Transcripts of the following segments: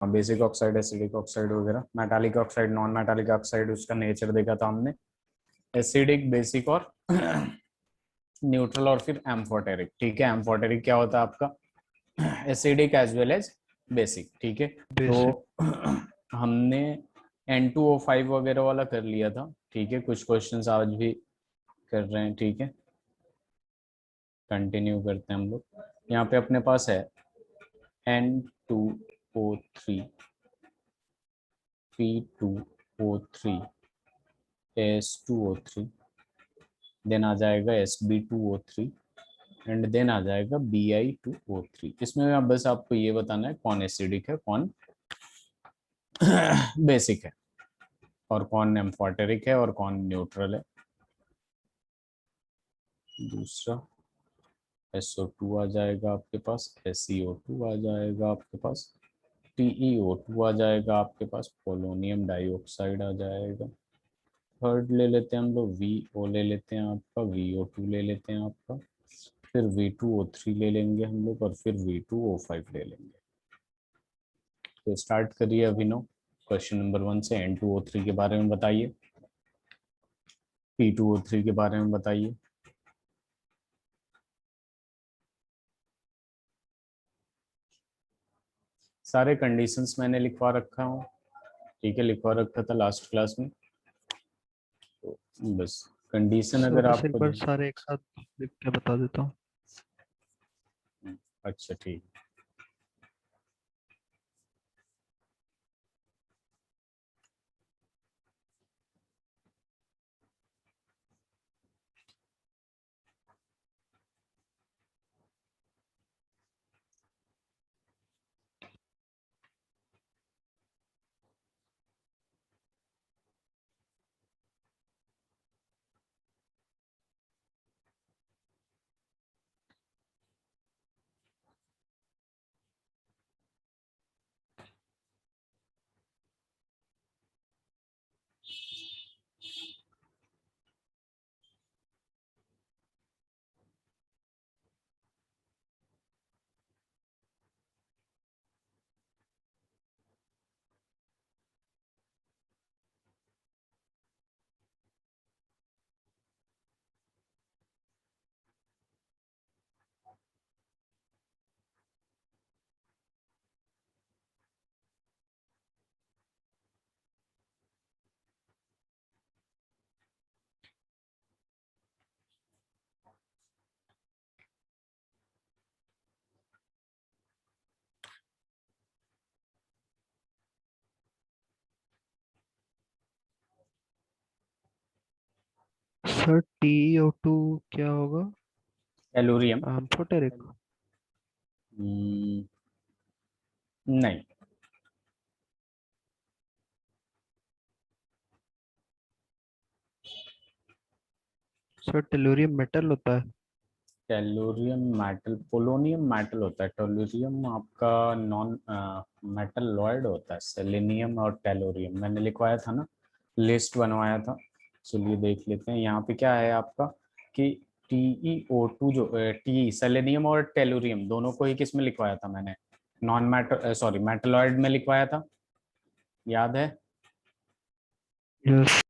Basic oxide, acidic oxide वगैरह, metallic oxide, non metallic oxide, उसका nature देखा था हमने, एसिडिक, बेसिक और न्यूट्रल और फिर एम्फोटेरिक। ठीक है, एम्फोटेरिक क्या होता है आपका, acidic as well as basic. ठीक है, बेसिक। तो हमने N2O5 वगैरह वाला कर लिया था। ठीक है, कुछ क्वेश्चंस आज भी कर रहे हैं। ठीक है, कंटिन्यू करते हैं हम लोग। यहाँ पे अपने पास है N2O3, P2O3, S2O3, देन आ जाएगा Sb2O3 एंड देन आ जाएगा Bi2O3। इसमें अब बस आपको ये बताना है कौन एसिडिक है, कौन बेसिक है, और कौन एम्फोटेरिक है और कौन न्यूट्रल है। दूसरा SO2 आ जाएगा आपके पास, SeO2 आ जाएगा आपके पास, TeO2 आ जाएगा आपके पास, पोलोनियम डाइऑक्साइड आ जाएगा। थर्ड ले लेते हैं हम लोग, VO ले लेते हैं आपका, VO2 ले लेते हैं आपका, फिर V2O3 ले लेंगे हम लोग, और फिर V2O5 ले लेंगे। तो स्टार्ट करिए अभिनव, क्वेश्चन नंबर 1 से। N2O3 के बारे में बताइए, P2O3 के बारे में बताइए। सारे कंडीशंस मैंने लिखवा रखा हूँ। ठीक है, लिखवा रखा था लास्ट क्लास में, तो बस कंडीशन सर अगर बस एक आपको बार सारे एक साथ लिख के बता देता हूँ। अच्छा ठीक। सर TeO2 क्या होगा? टेलुरियम। एम्फोटेरिक। नहीं, सर टेलुरियम मेटल होता है। टेलुरियम मेटल, पोलोनियम मेटल होता है। टेलुरियम आपका नॉन मेटलॉइड होता है। सेलेनियम और टेलुरियम मैंने लिखवाया था ना, लिस्ट बनवाया था। चलिए देख लेते हैं यहाँ पे क्या है आपका, कि TeO2 जो टी सेलेनियम और टेलुरियम दोनों को ही किस में लिखवाया था मैंने, नॉन मेटल सॉरी मेटलॉइड में लिखवाया था, याद है। यस।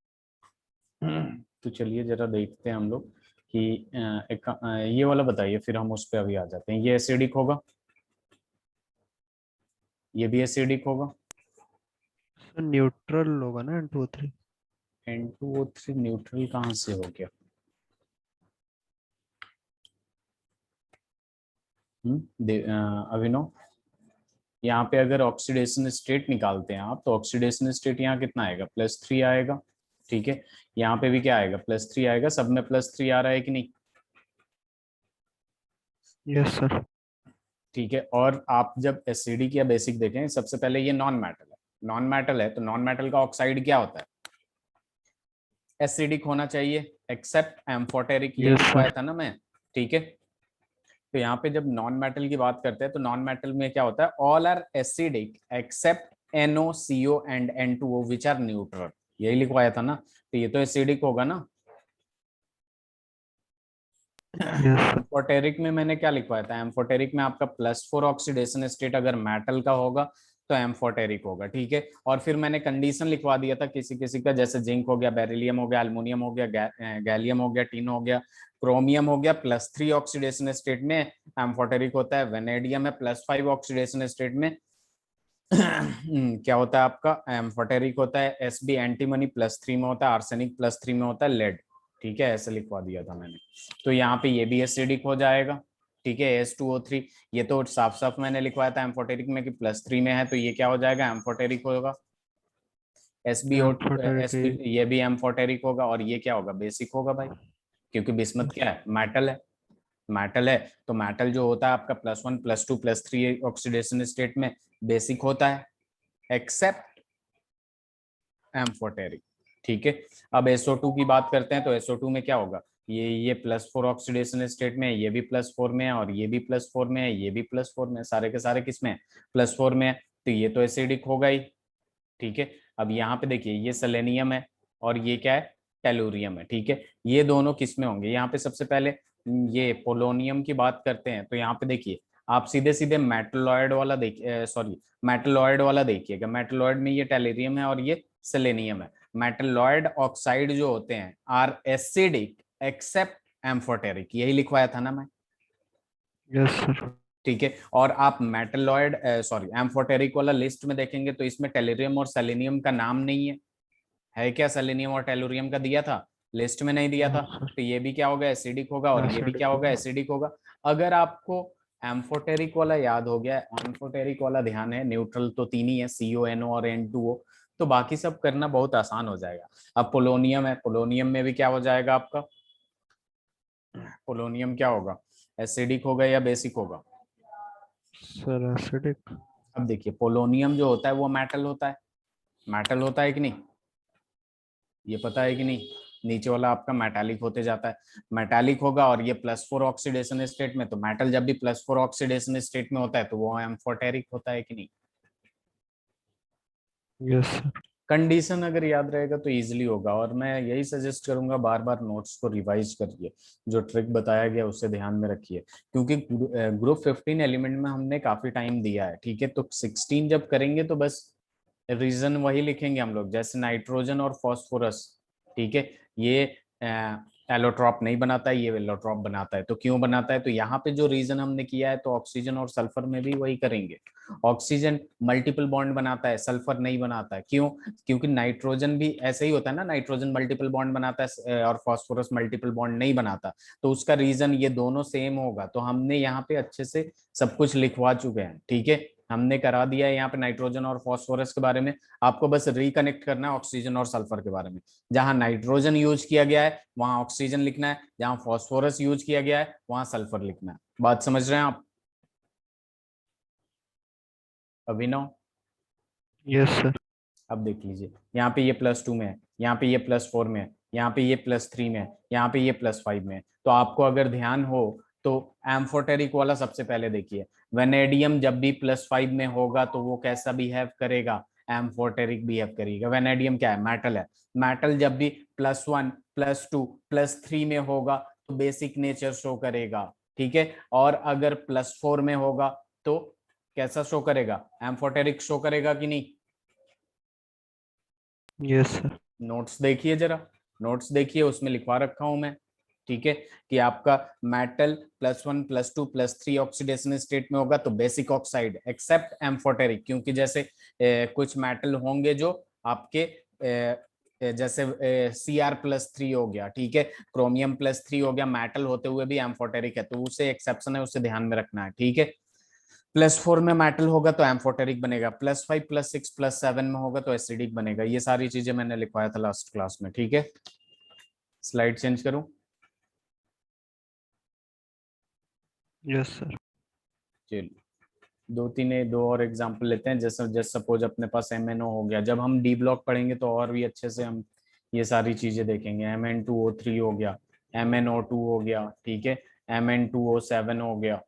तो चलिए जरा देखते हैं हम लोग कि ये वाला बताइए, फिर हम उस पर अभी आ जाते हैं। ये एसिडिक होगा, ये भी एसिडिक होगा। सर न्यूट्रल होगा ना N2O3। N2O3 न्यूट्रल कहाँ से हो गया? अभिनव, यहाँ पे अगर ऑक्सीडेशन स्टेट निकालते हैं आप, तो ऑक्सीडेशन स्टेट यहाँ कितना आएगा, +3 आएगा। ठीक है, यहाँ पे भी क्या आएगा, +3 आएगा। सब में +3 आ रहा है कि नहीं? Yes sir. ठीक है, और आप जब एसिडिक या बेसिक देखें, सबसे पहले ये नॉन मेटल है। नॉन मेटल है तो नॉन मेटल का ऑक्साइड क्या होता है, एसिडिक होना चाहिए, एक्सेप्ट एम्फोटेरिक, यही यस लिखवाया सर। था ना मैं। ठीक है, तो यहाँ पे जब नॉन मेटल की बात करते हैं, तो नॉन मेटल में क्या होता है, all are acidic except NOCO and N2O which are neutral, यही लिखवाया था ना। तो ये तो एसिडिक होगा ना। Yes sir. एम्फोटेरिक में मैंने क्या लिखवाया था, एम्फोटेरिक में आपका +4 ऑक्सीडेशन स्टेट अगर मेटल का होगा, तो एम्फोटेरिक होगा, ठीक है। और फिर मैंने कंडीशन लिखवा दिया था किसी किसी का, जैसे जिंक हो गया, बेरिलियम हो गया, एल्युमिनियम हो गया, गैलियम हो गया, टिन हो गया, क्रोमियम हो गया, +3 ऑक्सीडेशन स्टेट में एम्फोटेरिक होता है। वेनेडियम है +5 ऑक्सीडेशन स्टेट में क्या होता है आपका, एम्फोटेरिक होता है। एसबी एंटीमनी +3 में होता है, आर्सेनिक +3 में होता है, लेड, ठीक है, ऐसे लिखवा दिया था मैंने। तो यहाँ पे ये भी एसिडिक हो जाएगा, ठीक है, H2O3। ये तो साफ साफ मैंने लिखवाया था एम्फोटेरिक में कि +3 में है, तो ये क्या हो जाएगा, एम्फोटेरिक होगा। SbO एम्फोटेरिक sp ये भी एम्फोटेरिक होगा, और ये क्या होगा, बेसिक होगा भाई, क्योंकि बिस्मथ क्या है, मेटल है। मेटल है तो मेटल जो होता है आपका +1 +2 +3 ऑक्सीडेशन स्टेट में बेसिक होता है, एक्सेप्ट एम्फोटेरिक, ठीक है। अब SO2 की बात करते हैं, तो SO2 में क्या होगा, ये +4 ऑक्सीडेशन स्टेट में है, ये भी +4 में है, और ये भी +4 में है, ये भी +4 में है, सारे के सारे किस में +4 में है, तो ये तो एसिडिक होगा ही, ठीक है। अब यहाँ पे देखिए, ये सेलेनियम है और ये क्या है, टेलुरियम है, ठीक है। ये दोनों किस में होंगे, यहाँ पे सबसे पहले ये पोलोनियम की बात करते हैं, तो यहाँ पे देखिए आप सीधे सीधे मेटलॉयड वाला देखिए, सॉरी मेटलॉयड वाला देखिएगा। मेटलॉयड में ये टेलुरियम है और ये सेलेनियम है। मेटलॉयड ऑक्साइड जो होते हैं आर एसिडिक एक्सेप्ट एम्फोटेरिक, यही लिखवाया था ना मैं, यस सर। ठीक है। और आप मेटलॉयड सॉरी एम्फोटेरिक वाला लिस्ट में देखेंगे तो इसमें टेलुरियम और सेलेनियम का नाम नहीं है क्या, सेलेनियम और टेलुरियम का दिया था, लिस्ट में नहीं दिया था, तो ये भी क्या होगा, एसिडिक होगा, और ये भी क्या एसिडिक होगा, होगा। एसिडिक होगा। अगर आपको एम्फोटेरिक वाला याद हो गया, एम्फोटेरिक वाला ध्यान है, न्यूट्रल तो तीन ही है, CONO और N2O, तो बाकी सब करना बहुत आसान हो जाएगा। अब पोलोनियम है, पोलोनियम में भी क्या हो जाएगा आपका, पोलोनियम क्या होगा, एसिडिक होगा या बेसिक होगा। Sir acidic. अब देखिए पोलोनियम जो होता है वो मेटल होता है, मेटल होता है कि नहीं, ये पता है कि नहीं, नीचे वाला आपका मेटालिक होते जाता है, मेटालिक होगा, और ये +4 ऑक्सीडेशन स्टेट में, तो मेटल जब भी +4 ऑक्सीडेशन स्टेट में होता है तो वो एम्फोटेरिक होता है कि नहीं। Yes sir. कंडीशन अगर याद रहेगा तो इजीली होगा, और मैं यही सजेस्ट करूंगा बार बार नोट्स को रिवाइज करिए, जो ट्रिक बताया गया उससे ध्यान में रखिए, क्योंकि ग्रुप 15 एलिमेंट में हमने काफी टाइम दिया है, ठीक है। तो 16 जब करेंगे तो बस रीजन वही लिखेंगे हम लोग, जैसे नाइट्रोजन और फॉस्फोरस, ठीक है, ये एलोट्रॉप नहीं बनाता है, ये एलोट्रॉप बनाता है, तो क्यों बनाता है, तो यहाँ पे जो रीजन हमने किया है, तो ऑक्सीजन और सल्फर में भी वही करेंगे। ऑक्सीजन मल्टीपल बॉन्ड बनाता है, सल्फर नहीं बनाता है, क्यों, क्योंकि नाइट्रोजन भी ऐसे ही होता है ना, नाइट्रोजन मल्टीपल बॉन्ड बनाता है और फॉस्फोरस मल्टीपल बॉन्ड नहीं बनाता, तो उसका रीजन ये दोनों सेम होगा, तो हमने यहाँ पे अच्छे से सब कुछ लिखवा चुके हैं, ठीक है। हमने करा दिया है यहाँ पे नाइट्रोजन और फॉस्फोरस के बारे में, आपको बस रिकनेक्ट करना है ऑक्सीजन और सल्फर के बारे में। जहां नाइट्रोजन यूज किया गया है वहां ऑक्सीजन लिखना है, जहां फॉस्फोरस यूज किया गया है वहां सल्फर लिखना है। बात समझ रहे हैं आप अभिनव। Yes sir. अब देख लीजिए, यहाँ पे ये +2 में है, यहाँ पे ये +4 में है, यहाँ पे ये +3 में है, यहाँ पे ये +5 में है, तो आपको अगर ध्यान हो तो एम्फोटेरिक वाला सबसे पहले देखिए, वेनेडियम जब भी +5 में होगा तो वो कैसा बिहेव करेगा, एम्फोटेरिक बिहेव करेगा। वेनेडियम क्या है, मेटल है, मेटल जब भी +1 +2 +3 में होगा तो बेसिक नेचर शो करेगा, ठीक है। और अगर +4 में होगा तो कैसा शो करेगा, एम्फोटेरिक शो करेगा कि नहीं। Yes sir. नोट्स देखिए जरा, नोट्स देखिए, उसमें लिखवा रखा हूं मैं, ठीक है, कि आपका मेटल +1 +2 +3 ऑक्सीडेशन स्टेट में होगा तो बेसिक ऑक्साइड एक्सेप्ट एम्फोटेरिक, क्योंकि जैसे कुछ मेटल होंगे जो आपके जैसे Cr+3 हो गया, ठीक है, क्रोमियम +3 हो गया, मेटल होते हुए भी एम्फोटेरिक है, तो उसे एक्सेप्शन है, उसे ध्यान में रखना है, ठीक है। +4 में मेटल होगा तो एम्फोटेरिक बनेगा, +5 +6 +7 में होगा तो एसिडिक बनेगा, ये सारी चीजें मैंने लिखवाया था लास्ट क्लास में, ठीक है। स्लाइड चेंज करूं, यस सर। चलिए दो और एग्जांपल लेते हैं, जैसे जैसे सपोज अपने पास MnO हो गया, जब हम डी ब्लॉक पढ़ेंगे तो और भी अच्छे से हम ये सारी चीजें देखेंगे। Mn2O3 हो गया, MnO2 हो गया, ठीक है, Mn2O7 हो गया,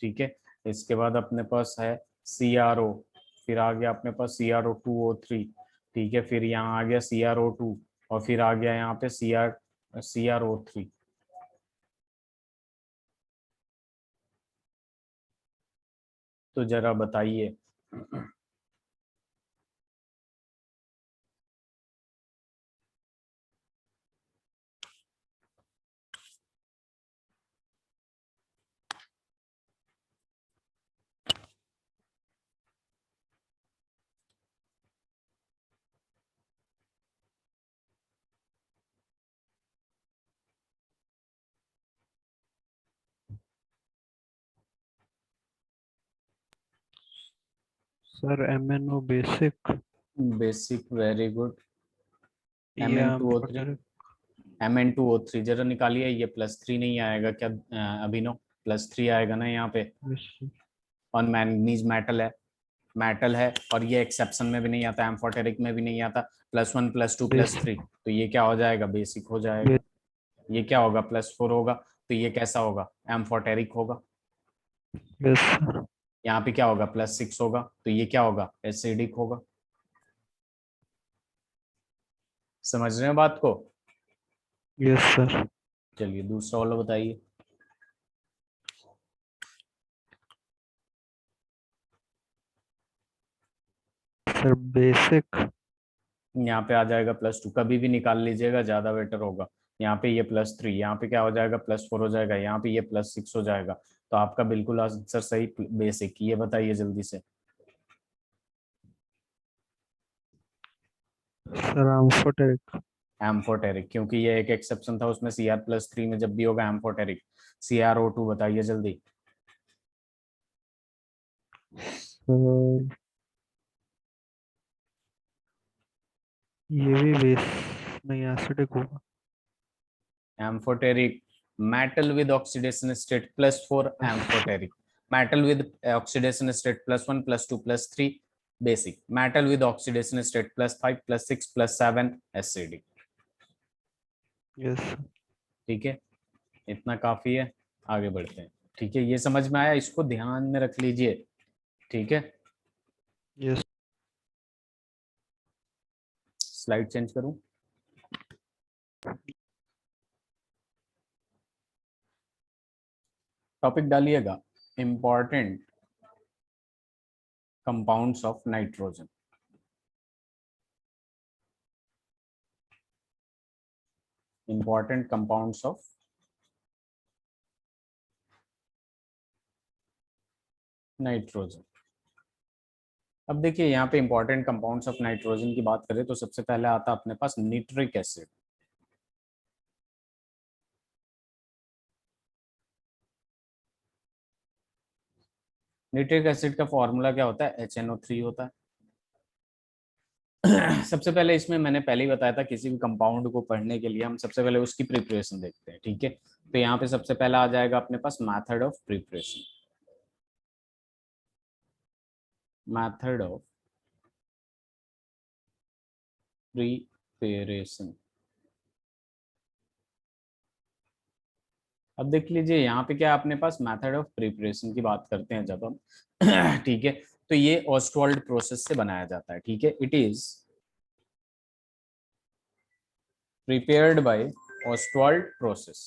ठीक है। इसके बाद अपने पास है CRO, फिर आ गया अपने पास CrO2O3, ठीक है, फिर यहाँ आ गया CrO2, और फिर आ गया यहाँ पे CrO3। तो जरा बताइए sir MNO basic basic, very good. M या N two O three, amphoteric. Mn2O3 जरा निकालिए। ये +3 नहीं आएगा क्या अभिनव? +3 आएगा ना यहाँ पे। और मैंगनीज मेटल है, मेटल है, और ये एक्सेप्शन में भी नहीं आता, एम्फोटेरिक में भी नहीं आता। +1 +2 +3, तो ये क्या हो जाएगा? बेसिक हो जाएगा। ये क्या होगा? +4 होगा, तो ये कैसा होगा? एम्फोटेरिक होगा। Yes sir. यहाँ पे क्या होगा? +6 होगा, तो ये क्या होगा? एसिडिक होगा। समझ रहे हैं बात को? Yes sir. चलिए दूसरा वाला बताइए। सर बेसिक यहाँ पे आ जाएगा +2, कभी भी निकाल लीजिएगा, ज्यादा बेटर होगा। यहाँ पे ये +3, यहाँ पे क्या हो जाएगा? +4 हो जाएगा, यहाँ पे ये +6 हो जाएगा। तो आपका बिल्कुल आंसर सही, बेसिक। ये बताइए जल्दी से। Sir amphoteric. एम्फोटेरिक, क्योंकि ये एक एक्सेप्शन था उसमें, Cr+3 में जब भी होगा एम्फोटेरिक। CrO2 बताइए जल्दी। सर ये भी बेस नहीं एसिडिक होगा। Amphoteric, metal with oxidation state +4 amphoteric, metal with oxidation state +1 +2 +3 basic, metal with oxidation state +5 +6 +7 acidic. Yes. ठीक है, इतना काफी है। आगे बढ़ते हैं। ठीक है, ये समझ में आया? इसको ध्यान में रख लीजिए। ठीक है, यस। स्लाइड चेंज करूं? टॉपिक डालिएगा, important compounds of nitrogen. Important compounds of nitrogen. अब देखिए, यहाँ पे इंपॉर्टेंट कंपाउंड्स ऑफ नाइट्रोजन की बात करें तो सबसे पहले आता अपने पास निट्रिक एसिड। निट्रिक एसिड का फॉर्मूला क्या होता है? HNO3 होता है। सबसे पहले इसमें मैंने पहले ही बताया था, किसी भी कंपाउंड को पढ़ने के लिए हम सबसे पहले उसकी प्रिपरेशन देखते हैं। ठीक है, तो यहाँ पे सबसे पहला आ जाएगा अपने पास method of preparation. Method of preparation. अब देख लीजिए, यहाँ पे क्या अपने पास मेथड ऑफ प्रिपरेशन की बात करते हैं जब हम ठीक है, तो ये ऑस्टवाल्ड प्रोसेस से बनाया जाता है। ठीक है, it is prepared by Ostwald process.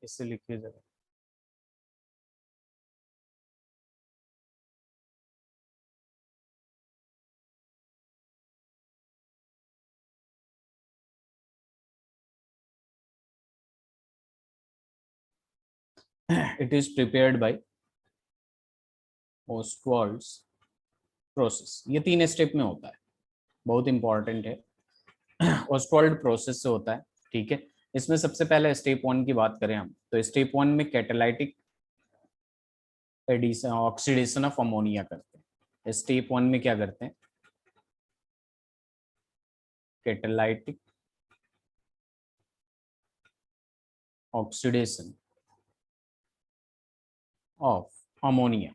इससे लिखिए जरा। It is prepared by Ostwald's process। ये 3 स्टेप में होता है, बहुत इंपॉर्टेंट है। ऑस्टवाल्ड प्रोसेस से होता है। ठीक है, इसमें सबसे पहले स्टेप 1 की बात करें हम, तो स्टेप 1 में catalytic addition, oxidation of ammonia करते हैं। स्टेप 1 में क्या करते हैं? Catalytic oxidation of ammonia.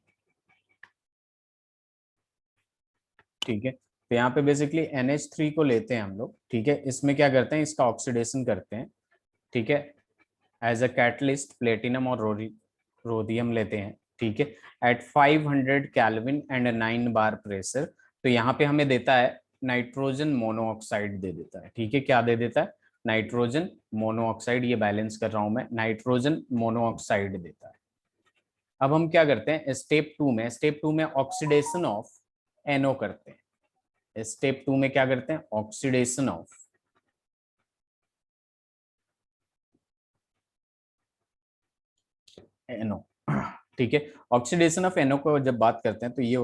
ठीक है, तो यहाँ पे बेसिकली NH3 को लेते हैं हम लोग। ठीक है, इसमें क्या करते हैं? इसका ऑक्सीडेशन करते हैं। ठीक है, एज अ कैटलिस्ट प्लेटिनम और रोडियम लेते हैं। ठीक है, at 500 kelvin and 9 bar pressure. तो यहाँ पे हमें देता है नाइट्रोजन मोनोऑक्साइड दे देता है। ठीक है, क्या दे देता है? नाइट्रोजन मोनोऑक्साइड, ये बैलेंस कर रहा हूं मैं, नाइट्रोजन मोनोऑक्साइड देता है। अब हम क्या करते हैं स्टेप टू में ऑक्सीडेशन ऑफ NO करते हैं। स्टेप टू में क्या करते हैं, ऑक्सीडेशन ऑफ NO। ठीक है, ऑक्सीडेशन ऑफ NO को जब बात करते हैं तो ये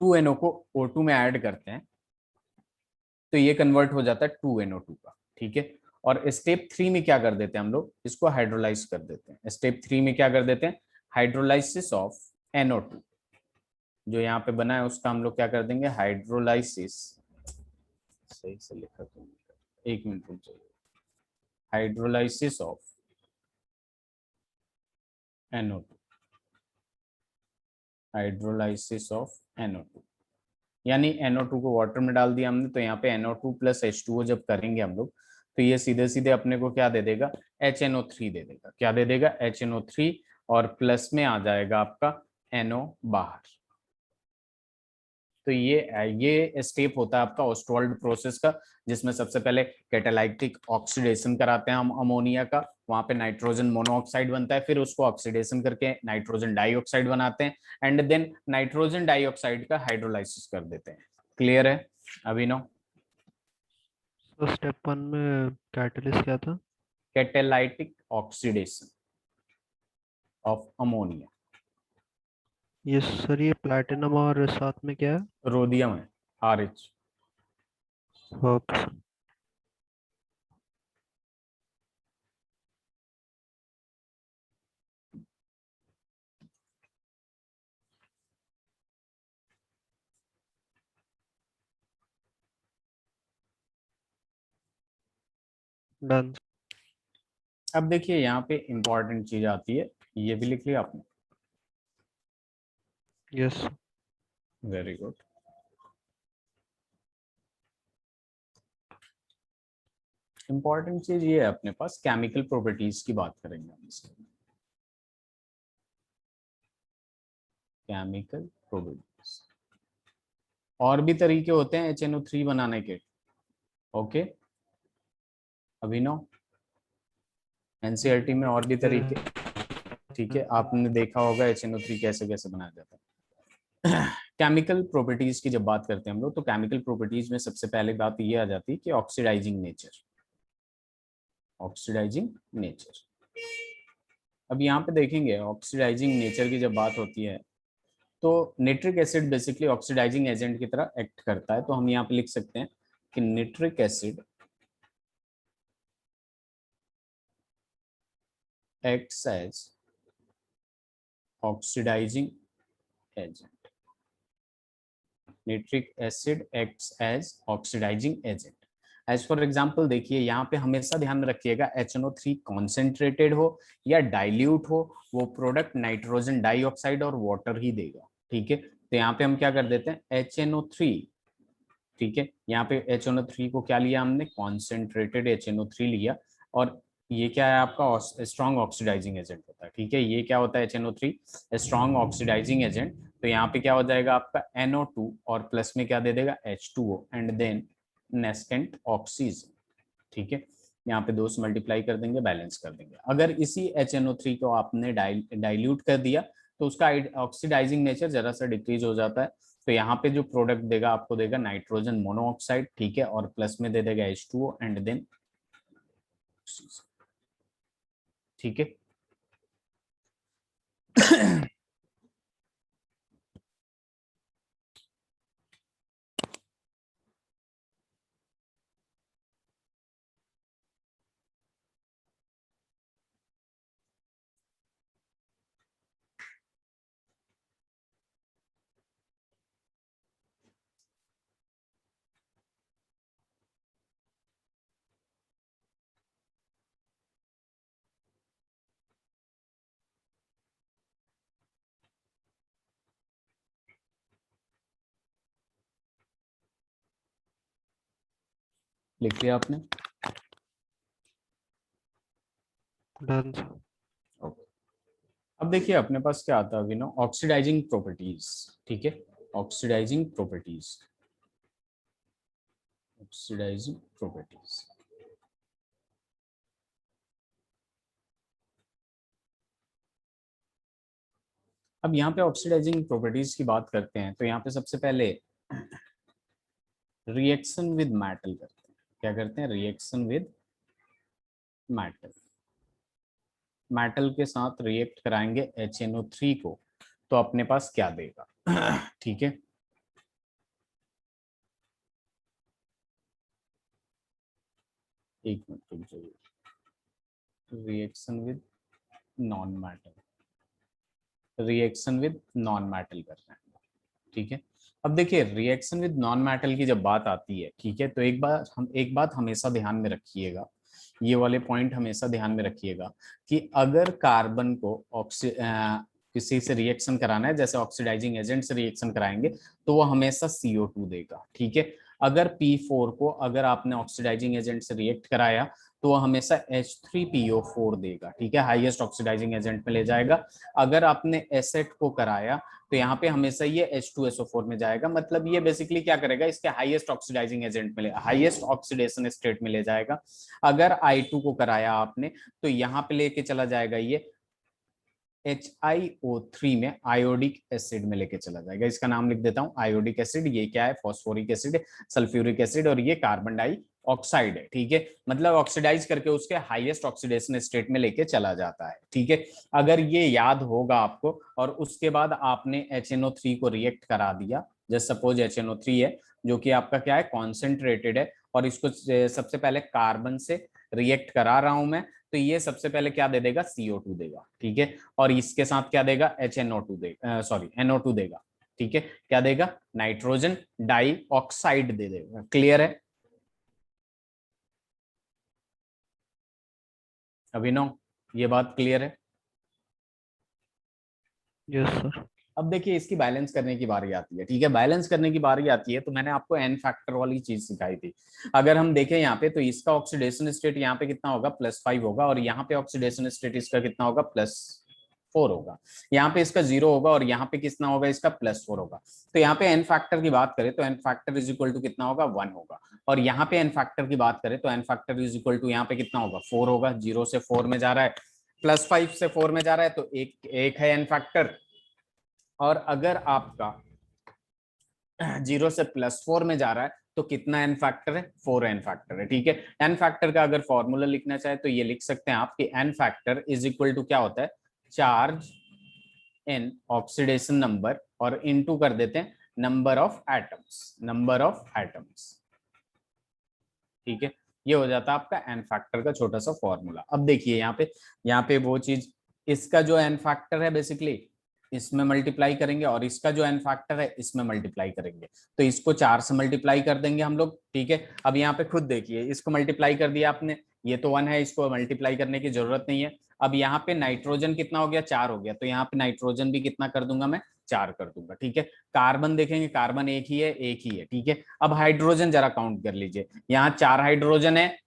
2NO को O2 में ऐड करते हैं तो ये कन्वर्ट हो जाता है 2NO2 का। ठीक है, और स्टेप 3 में क्या कर देते हैं हम लोग, इसको हाइड्रोलाइज कर देते हैं। स्टेप 3 में क्या कर देते हैं, हाइड्रोलाइसिस ऑफ NO2, जो यहाँ पे बना है उसका हम लोग क्या कर देंगे, हाइड्रोलाइसिस, सही से लिखा तो एक मिनट रुक जाइए, hydrolysis of NO2, hydrolysis of NO2, यानी NO2 को वाटर में डाल दिया हमने, तो यहाँ पे NO2 प्लस H2O जब करेंगे हम लोग तो ये सीधे सीधे अपने को क्या दे देगा, HNO3 दे देगा। क्या दे देगा, HNO3, और प्लस में आ जाएगा आपका NO बाहर। तो ये स्टेप होता है आपका ऑस्टवाल्ड प्रोसेस का, जिसमें सबसे पहले कैटालाइटिक ऑक्सीडेशन कराते हैं हम अमोनिया का, वहां पे नाइट्रोजन मोनोऑक्साइड बनता है, फिर उसको ऑक्सीडेशन करके नाइट्रोजन डाइऑक्साइड बनाते हैं, एंड देन नाइट्रोजन डाइऑक्साइड का हाइड्रोलाइसिस कर देते हैं। क्लियर है अभिनव? तो स्टेप 1 में कैटलिस्ट क्या था? Catalytic oxidation of ammonia. ये सर, ये प्लैटिनम और साथ में क्या है? रोडियम है, RH। Okay sir. डन। अब देखिए यहाँ पे इंपॉर्टेंट चीज आती है, ये भी लिख लिया आपने, यस। Very good. इंपॉर्टेंट चीज ये है अपने पास, केमिकल प्रॉपर्टीज की बात करेंगे हम इसके, केमिकल प्रॉपर्टीज। और भी तरीके होते हैं HNO3 बनाने के, ओके अभिनव, NCERT में और भी तरीके, ठीक है, आपने देखा होगा HNO3 कैसे कैसे बनाया जाता है। केमिकल प्रॉपर्टीज की जब बात करते हैं हम लोग, तो केमिकल प्रॉपर्टीज में सबसे पहले बात ये आ जाती है कि ऑक्सीडाइजिंग नेचर, ऑक्सीडाइजिंग नेचर। अब यहाँ पे देखेंगे ऑक्सीडाइजिंग नेचर की जब बात होती है तो nitric acid basically oxidising agent की तरह एक्ट करता है, तो हम यहाँ पे लिख सकते हैं कि nitric acid acts as oxidising agent, nitric acid acts as oxidising agent. As for example देखिए यहाँ पे हमेशा ध्यान रखिएगा HNO3 कॉन्सेंट्रेटेड हो या डाइल्यूट हो, वो प्रोडक्ट नाइट्रोजन डाइऑक्साइड और वाटर ही देगा। ठीक है, तो यहाँ पे हम क्या कर देते हैं HNO3, ठीक है, यहाँ पे HNO3 को क्या लिया हमने, कॉन्सेंट्रेटेड HNO3 लिया, और ये क्या है आपका स्ट्रॉन्ग ऑक्सीडाइजिंग एजेंट होता है। ठीक है, ये क्या होता है HNO3, स्ट्रॉन्ग ऑक्सीडाइजिंग एजेंट। तो यहाँ पे क्या हो जाएगा आपका NO2 और प्लस में क्या दे देगा H2O एंड देन नेस्टेंट ऑक्सीजन। ठीक है, यहाँ पे दो से मल्टीप्लाई कर देंगे, बैलेंस कर देंगे। अगर इसी HNO3 को आपने डाइल्यूट कर दिया तो उसका ऑक्सीडाइजिंग नेचर जरा सा डिक्रीज हो जाता है, तो यहाँ पे जो प्रोडक्ट देगा आपको देगा नाइट्रोजन मोनोऑक्साइड, ठीक है, और प्लस में दे देगा H2O एंड देन, ठीक है। लिख लिया आपने? Done sir. ओके, अब देखिए अपने पास क्या आता है विनो, ऑक्सीडाइजिंग प्रॉपर्टीज। ठीक है, ऑक्सीडाइजिंग प्रॉपर्टीज, ऑक्सीडाइजिंग प्रॉपर्टीज। अब यहाँ पे ऑक्सीडाइजिंग प्रॉपर्टीज की बात करते हैं तो यहाँ पे सबसे पहले रिएक्शन विद मेटल करते हैं। क्या करते हैं? Reaction with metal. मेटल के साथ रिएक्ट कराएंगे HNO3 को, तो अपने पास क्या देगा? ठीक है, एक मिनट रुक जाइए। Reaction with non metal, reaction with non metal कर रहे हैं। ठीक है, अब देखिए रिएक्शन विद नॉन मेटल की जब बात आती है, ठीक है, तो एक बात हमेशा ध्यान में रखिएगा, ये वाले पॉइंट हमेशा ध्यान में रखिएगा कि अगर कार्बन को किसी से रिएक्शन कराना है, जैसे ऑक्सीडाइजिंग एजेंट से रिएक्शन कराएंगे, तो वो हमेशा CO2 देगा। ठीक है, अगर P4 को अगर आपने ऑक्सीडाइजिंग एजेंट से रिएक्ट कराया तो वो हमेशा H3PO4 देगा। ठीक है, हाईएस्ट ऑक्सीडाइजिंग एजेंट में ले जाएगा। अगर आपने एसेट को कराया तो यहाँ पे हमेशा ये H2SO4 में जाएगा। मतलब ये बेसिकली क्या करेगा, इसके हाईएस्ट ऑक्सीडाइजिंग एजेंट में, हाईएस्ट ऑक्सीडेशन स्टेट में ले जाएगा। अगर I2 को कराया आपने तो यहाँ पे लेके चला जाएगा ये HiO3 में, आयोडिक एसिड में लेके चला जाएगा। इसका नाम लिख देता हूं, आयोडिक एसिड। ये क्या है? फॉस्फोरिक एसिड, सल्फ्यूरिक एसिड, और ये कार्बन डाई ऑक्साइड है। ठीक है, मतलब ऑक्सीडाइज करके उसके हाईएस्ट ऑक्सीडेशन स्टेट में लेके चला जाता है। ठीक है, अगर ये याद होगा आपको, और उसके बाद आपने HNO3 को रिएक्ट करा दिया, जैसे सपोज HNO3 है जो कि आपका क्या है, कॉन्सेंट्रेटेड है, और इसको सबसे पहले कार्बन से रिएक्ट करा रहा हूं मैं, तो ये सबसे पहले क्या दे देगा? CO2 देगा। ठीक है, और इसके साथ क्या देगा? HNO2 देगा, सॉरी NO2 देगा। ठीक है, क्या देगा? नाइट्रोजन डाई ऑक्साइड दे देगा। क्लियर है अभिनव? ये बात क्लियर है? Yes sir. अब देखिए इसकी बैलेंस करने की बारी आती है। ठीक है, बैलेंस करने की बारी आती है तो मैंने आपको एन फैक्टर वाली चीज सिखाई थी। अगर हम देखें यहाँ पे, तो इसका ऑक्सीडेशन स्टेट यहाँ पे कितना होगा? +5 होगा, और यहाँ पे ऑक्सीडेशन स्टेट इसका कितना होगा? +4 होगा। यहाँ पे इसका 0 होगा, और यहाँ पे कितना होगा? इसका +4 होगा। तो यहाँ पे एन फैक्टर की बात करें तो N factor is equal to कितना होगा? 1 होगा। और यहाँ पे एन फैक्टर की बात करें तो N factor is equal to यहाँ पे कितना होगा? 4 होगा। 0 से 4 में जा रहा है, +5 से 4 में जा रहा है, तो एक एक है एन फैक्टर। और अगर आपका 0 से +4 में जा रहा है तो कितना एन फैक्टर है? 4 एन फैक्टर है। ठीक है, एन फैक्टर का अगर फॉर्मूला लिखना चाहे तो ये लिख सकते हैं आप कि N factor is equal to क्या होता है? चार्ज इन ऑक्सीडेशन नंबर, और इनटू कर देते हैं number of atoms, number of atoms. ठीक है, ये हो जाता है आपका एन फैक्टर का छोटा सा फॉर्मूला। अब देखिए यहाँ पे वो चीज, इसका जो एन फैक्टर है बेसिकली इसमें मल्टीप्लाई करेंगे, और इसका जो एन फैक्टर है इसमें मल्टीप्लाई करेंगे, तो इसको 4 से मल्टीप्लाई कर देंगे हम लोग। ठीक है, अब यहाँ पे खुद देखिए, इसको मल्टीप्लाई कर दिया आपने, ये तो 1 है, इसको मल्टीप्लाई करने की जरूरत नहीं है। अब यहाँ पे नाइट्रोजन कितना हो गया? 4 हो गया, तो यहाँ पे नाइट्रोजन भी कितना कर दूंगा मैं? 4 कर दूंगा। ठीक है, कार्बन देखेंगे, कार्बन एक ही है, एक ही है। ठीक है, अब हाइड्रोजन जरा काउंट कर लीजिए, यहाँ 4 हाइड्रोजन है,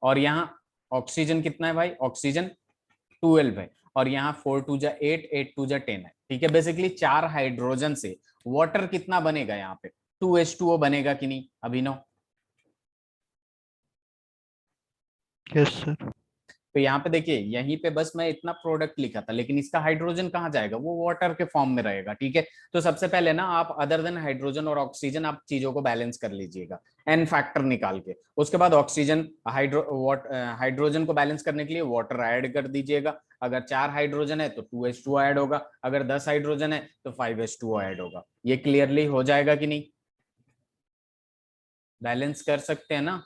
और यहाँ ऑक्सीजन कितना है भाई? ऑक्सीजन 12 है, और यहाँ 4 2 जा 8, 8 2 जा 10 है। ठीक है, बेसिकली 4 हाइड्रोजन से वाटर कितना बनेगा? यहाँ पे 2H2O बनेगा कि नहीं अभिनव? Yes sir. तो यहाँ पे देखिए, यहीं पे बस मैं इतना प्रोडक्ट लिखा था, लेकिन इसका हाइड्रोजन कहाँ जाएगा? वो वाटर के फॉर्म में रहेगा। ठीक है, तो सबसे पहले ना आप अदर देन हाइड्रोजन और ऑक्सीजन आप चीजों को बैलेंस कर लीजिएगा एन फैक्टर निकाल के। उसके बाद ऑक्सीजन हाइड्रोजन को बैलेंस करने के लिए वाटर ऐड कर दीजिएगा। अगर 4 हाइड्रोजन है तो 2H2O ऐड होगा, अगर 10 हाइड्रोजन है तो 5H2O ऐड होगा। ये क्लियरली हो जाएगा कि नहीं? बैलेंस कर सकते हैं ना?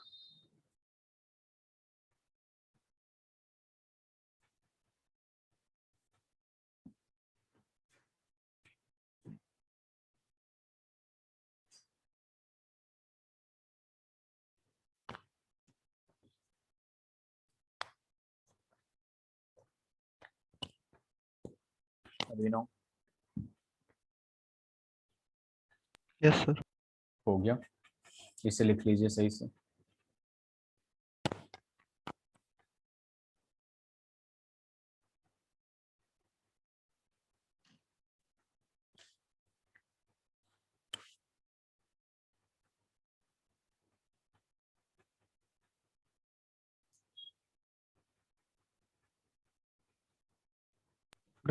अभिनव, यस सर। हो गया? इसे लिख लीजिए सही से।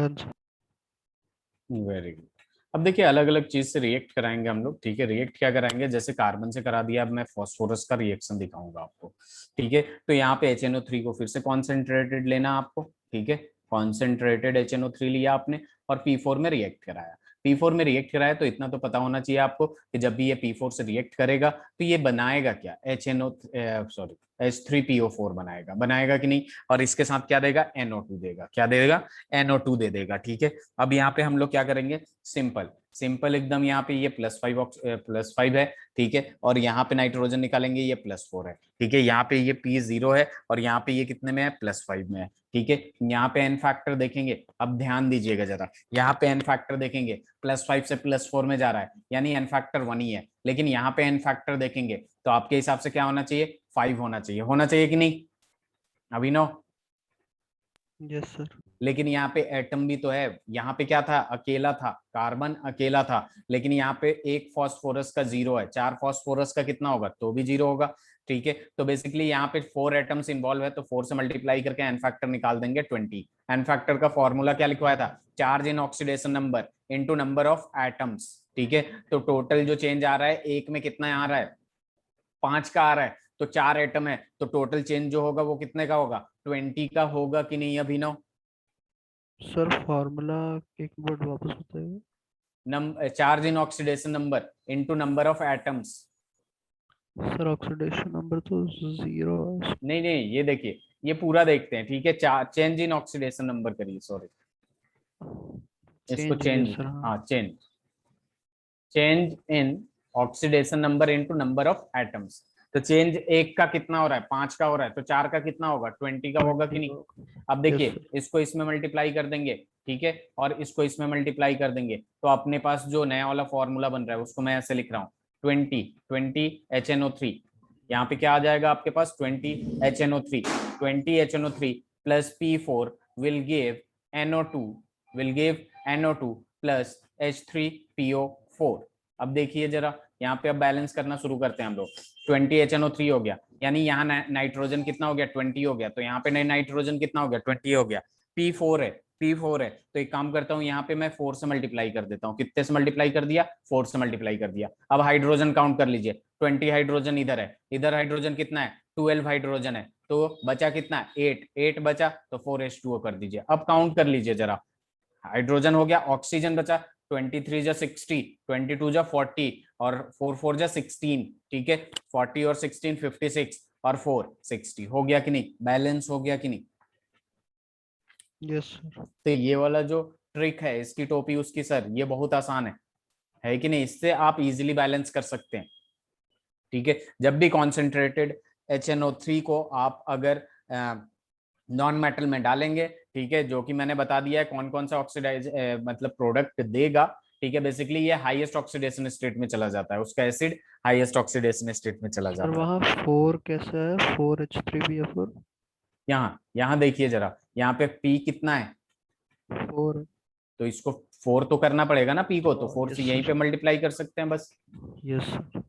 Done sir. Very good. अब देखिए अलग अलग चीज से रिएक्ट कराएंगे हम लोग, ठीक है। रिएक्ट क्या कराएंगे, जैसे कार्बन से करा दिया, अब मैं फास्फोरस का रिएक्शन दिखाऊंगा आपको, ठीक है। तो यहाँ पे HNO3 को फिर से कॉन्सेंट्रेटेड लेना आपको, ठीक है। कॉन्सेंट्रेटेड HNO3 लिया आपने और P4 में रिएक्ट कराया। P4 में रिएक्ट कराया तो इतना तो पता होना चाहिए आपको कि जब भी ये P4 से रिएक्ट करेगा तो ये बनाएगा क्या, H3PO4 बनाएगा, बनाएगा कि नहीं। और इसके साथ क्या देगा, NO2 देगा, क्या देगा, NO2 दे देगा, ठीक है। अब यहाँ पे हम लोग क्या करेंगे, सिंपल सिंपल एकदम, यहाँ पे ये +5 है, ठीक है। और यहाँ पे नाइट्रोजन निकालेंगे, ये +4 है, ठीक है। यहाँ पे ये P0 है और यहाँ पे ये कितने में है, +5 में है, ठीक है। यहाँ पे एन फैक्टर देखेंगे, अब ध्यान दीजिएगा जरा, यहाँ पे एन फैक्टर देखेंगे, +5 से +4 में जा रहा है, यानी एन फैक्टर 1 ही है। लेकिन यहाँ पे एन फैक्टर देखेंगे तो आपके हिसाब से क्या होना चाहिए, 5 होना चाहिए कि नहीं अभिनव। Yes sir. लेकिन यहाँ पे एटम भी तो है, यहाँ पे क्या था, अकेला था, कार्बन अकेला था। लेकिन यहाँ पे एक फास्फोरस का 0 है, 4 फास्फोरस का कितना होगा, तो भी 0 होगा, ठीक है। तो बेसिकली यहाँ पे 4 एटम्स इन्वॉल्व है, तो 4 से मल्टीप्लाई करके एन फैक्टर निकाल देंगे 20। एन फैक्टर का फॉर्मूला क्या लिखवाया था, charge in oxidation number into number of atoms, ठीक है। तो टोटल जो चेंज आ रहा है, एक में कितना आ रहा है, 5 का आ रहा है, तो 4 एटम है, तो टोटल चेंज जो होगा वो कितने का होगा, 20 का होगा कि नहीं अभिनव। सर फार्मूला एक वर्ड वापस बताइए। Charge in oxidation number into number of atoms. Sir oxidation number तो 0 है। नहीं नहीं, ये देखिए, ये पूरा देखते हैं, ठीक है। चेंज इन ऑक्सीडेशन नंबर करिए, सॉरी, इसको चेंज, चेंज, यस सर, हाँ। हाँ change, change in oxidation number into number of atoms. तो चेंज एक का कितना हो रहा है, 5 का हो रहा है, तो 4 का कितना होगा, 20 का होगा कि 20 नहीं। का। अब यस देखिए, सर। इसको इसमें मल्टीप्लाई कर देंगे, ठीक है, और इसको इसमें मल्टीप्लाई कर देंगे, तो अपने पास जो नया वाला फॉर्मूला बन रहा है उसको मैं ऐसे लिख रहा हूँ, 20 HNO3, यहाँ पे क्या आ जाएगा आपके पास, 20 HNO3, 20 HNO3 plus P4 will give NO2, will give NO2 plus H3PO4। अब देखिए जरा, यहाँ पे अब बैलेंस करना शुरू करते हैं हम लोग। 20 HNO3 हो गया, यानी यहाँ नाइट्रोजन कितना हो गया, 20 हो गया, तो यहाँ पे नाइट्रोजन कितना हो गया, 20 हो गया। P4 है, P4 है, तो एक काम करता हूँ, यहाँ पे मैं 4 से मल्टीप्लाई कर देता हूँ, कितने से मल्टीप्लाई कर दिया, 4 से मल्टीप्लाई कर दिया। अब हाइड्रोजन काउंट कर लीजिए, 20 हाइड्रोजन इधर है, इधर हाइड्रोजन कितना है, 12 हाइड्रोजन है, तो बचा कितना, 8 बचा, तो 4H2O कर दीजिए। अब काउंट कर लीजिए जरा, हाइड्रोजन हो गया, ऑक्सीजन बचा, 23 जा 60, 22 जा 40 और 4 जा 16, ठीक है। 40 और 16 56 और 4 60 हो गया कि नहीं, बैलेंस हो गया कि नहीं। Yes sir. तो ये वाला जो ट्रिक है, इसकी टोपी उसकी सर, ये बहुत आसान है कि नहीं, इससे आप इजीली बैलेंस कर सकते हैं, ठीक है। जब भी कॉन्सेंट्रेटेड HNO3 को आप अगर नॉन मेटल में डालेंगे, ठीक है, जो कि मैंने बता दिया है कौन कौन सा ऑक्सीडाइज मतलब प्रोडक्ट देगा, ठीक है। बेसिकली ये हाईएस्ट ऑक्सीडेशन स्टेट में चला जाता है, उसका एसिड हाईएस्ट ऑक्सीडेशन स्टेट में चला सर जाता है। वहाँ 4 कैसा है, 4H3BF4? यहाँ यहाँ देखिए जरा, यहाँ पे पी कितना है, 4। तो इसको 4 तो करना पड़ेगा ना पी को, तो 4 से यस यहीं पे सर। मल्टीप्लाई कर सकते हैं बस। Yes sir.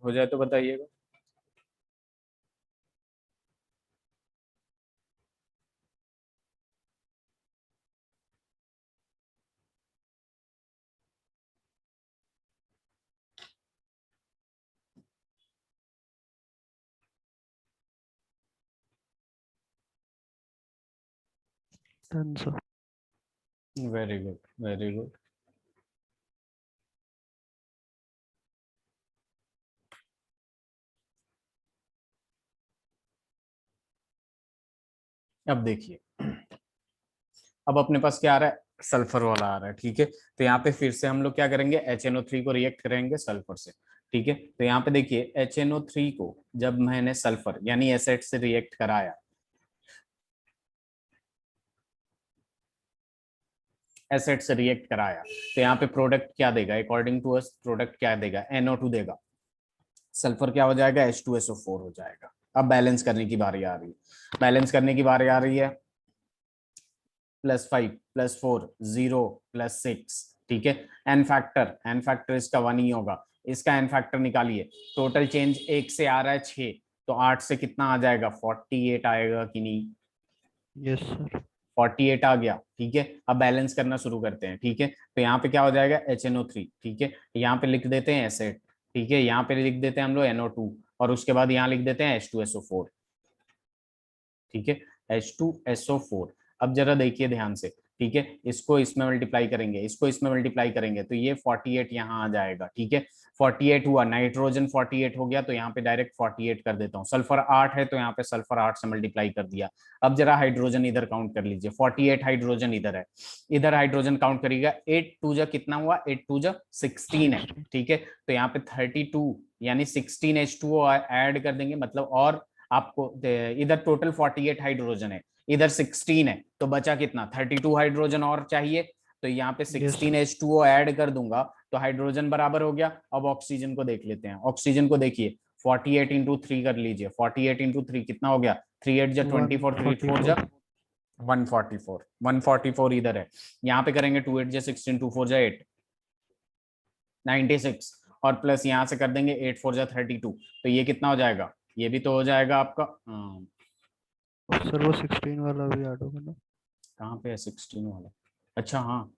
हो जाए तो बताइएगा। Done sir. Very good, very good. अब देखिए, अब अपने पास क्या आ रहा है, सल्फर वाला आ रहा है, ठीक है। तो यहाँ पे फिर से हम लोग क्या करेंगे, HNO3 को रिएक्ट करेंगे सल्फर से, ठीक है। तो यहाँ पे देखिए HNO3 को जब मैंने सल्फर यानी एसिड से रिएक्ट कराया, एसिड से रिएक्ट कराया, तो यहाँ पे प्रोडक्ट क्या देगा, अकॉर्डिंग टू अस प्रोडक्ट क्या देगा, NO2 देगा, सल्फर क्या हो जाएगा, H2SO4 हो जाएगा। अब बैलेंस करने की बारी आ रही है, बैलेंस करने की बारी आ रही है, +5 +4 0 +6, ठीक है। एन फैक्टर इसका 1 ही होगा, इसका एन फैक्टर निकालिए, टोटल चेंज 1 से आ रहा है 6, तो 8 से कितना आ जाएगा, 48 आएगा कि नहीं, यस सर। 48 आ गया, ठीक है। अब बैलेंस करना शुरू करते हैं, ठीक है। तो यहाँ पे क्या हो जाएगा, HNO3, ठीक है, यहाँ पे लिख देते हैं एसिड, ठीक है, यहाँ पे लिख देते हैं हम लोग NO2, और उसके बाद यहाँ लिख देते हैं H2SO4, ठीक है, H2SO4। अब जरा देखिए ध्यान से, ठीक है, इसको इसमें मल्टीप्लाई करेंगे, इसको इसमें मल्टीप्लाई करेंगे, तो ये 48 यहाँ आ जाएगा, ठीक है। 48 हुआ, नाइट्रोजन 48 हो गया, तो यहाँ पे डायरेक्ट 48 कर देता हूँ, सल्फर 8 है तो यहाँ पे सल्फर 8 से मल्टीप्लाई कर दिया। अब जरा हाइड्रोजन इधर काउंट कर लीजिए, 48 हाइड्रोजन इधर है, इधर हाइड्रोजन काउंट करिएगा, 8 2 जा कितना हुआ, 8 2 जा 16 है, ठीक है। तो यहाँ पे 32 यानी 16 H2O ऐड कर देंगे, मतलब और आपको इधर टोटल 48 हाइड्रोजन है, इधर 16 है, तो बचा कितना, 32 हाइड्रोजन और चाहिए, तो यहाँ पे यस 16 H2O ऐड कर दूंगा, तो हाइड्रोजन बराबर हो गया। अब ऑक्सीजन को देख लेते हैं, ऑक्सीजन को देखिए, 48 इंटू 3 कर लीजिए, 48 इंटू 3 कितना हो गया, 3 8 जा 24, 3 4 जा 144, 144 इधर है, यहाँ पे करेंगे 2 8 जा 16, 2 4 जा 8, 96, और प्लस यहाँ से कर देंगे 8 4 जा 32, तो ये कितना हो जाएगा, ये भी तो हो जाएगा आपका, सर वो 16 वाला भी ऐड होगा ना? कहाँ पे है 16 वाला, अच्छा हाँ,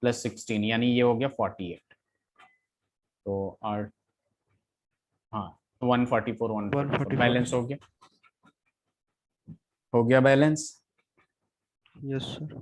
+16 यानी ये हो गया 48, तो आर, हाँ, 144 144 बैलेंस 144। हो गया balance. Yes sir.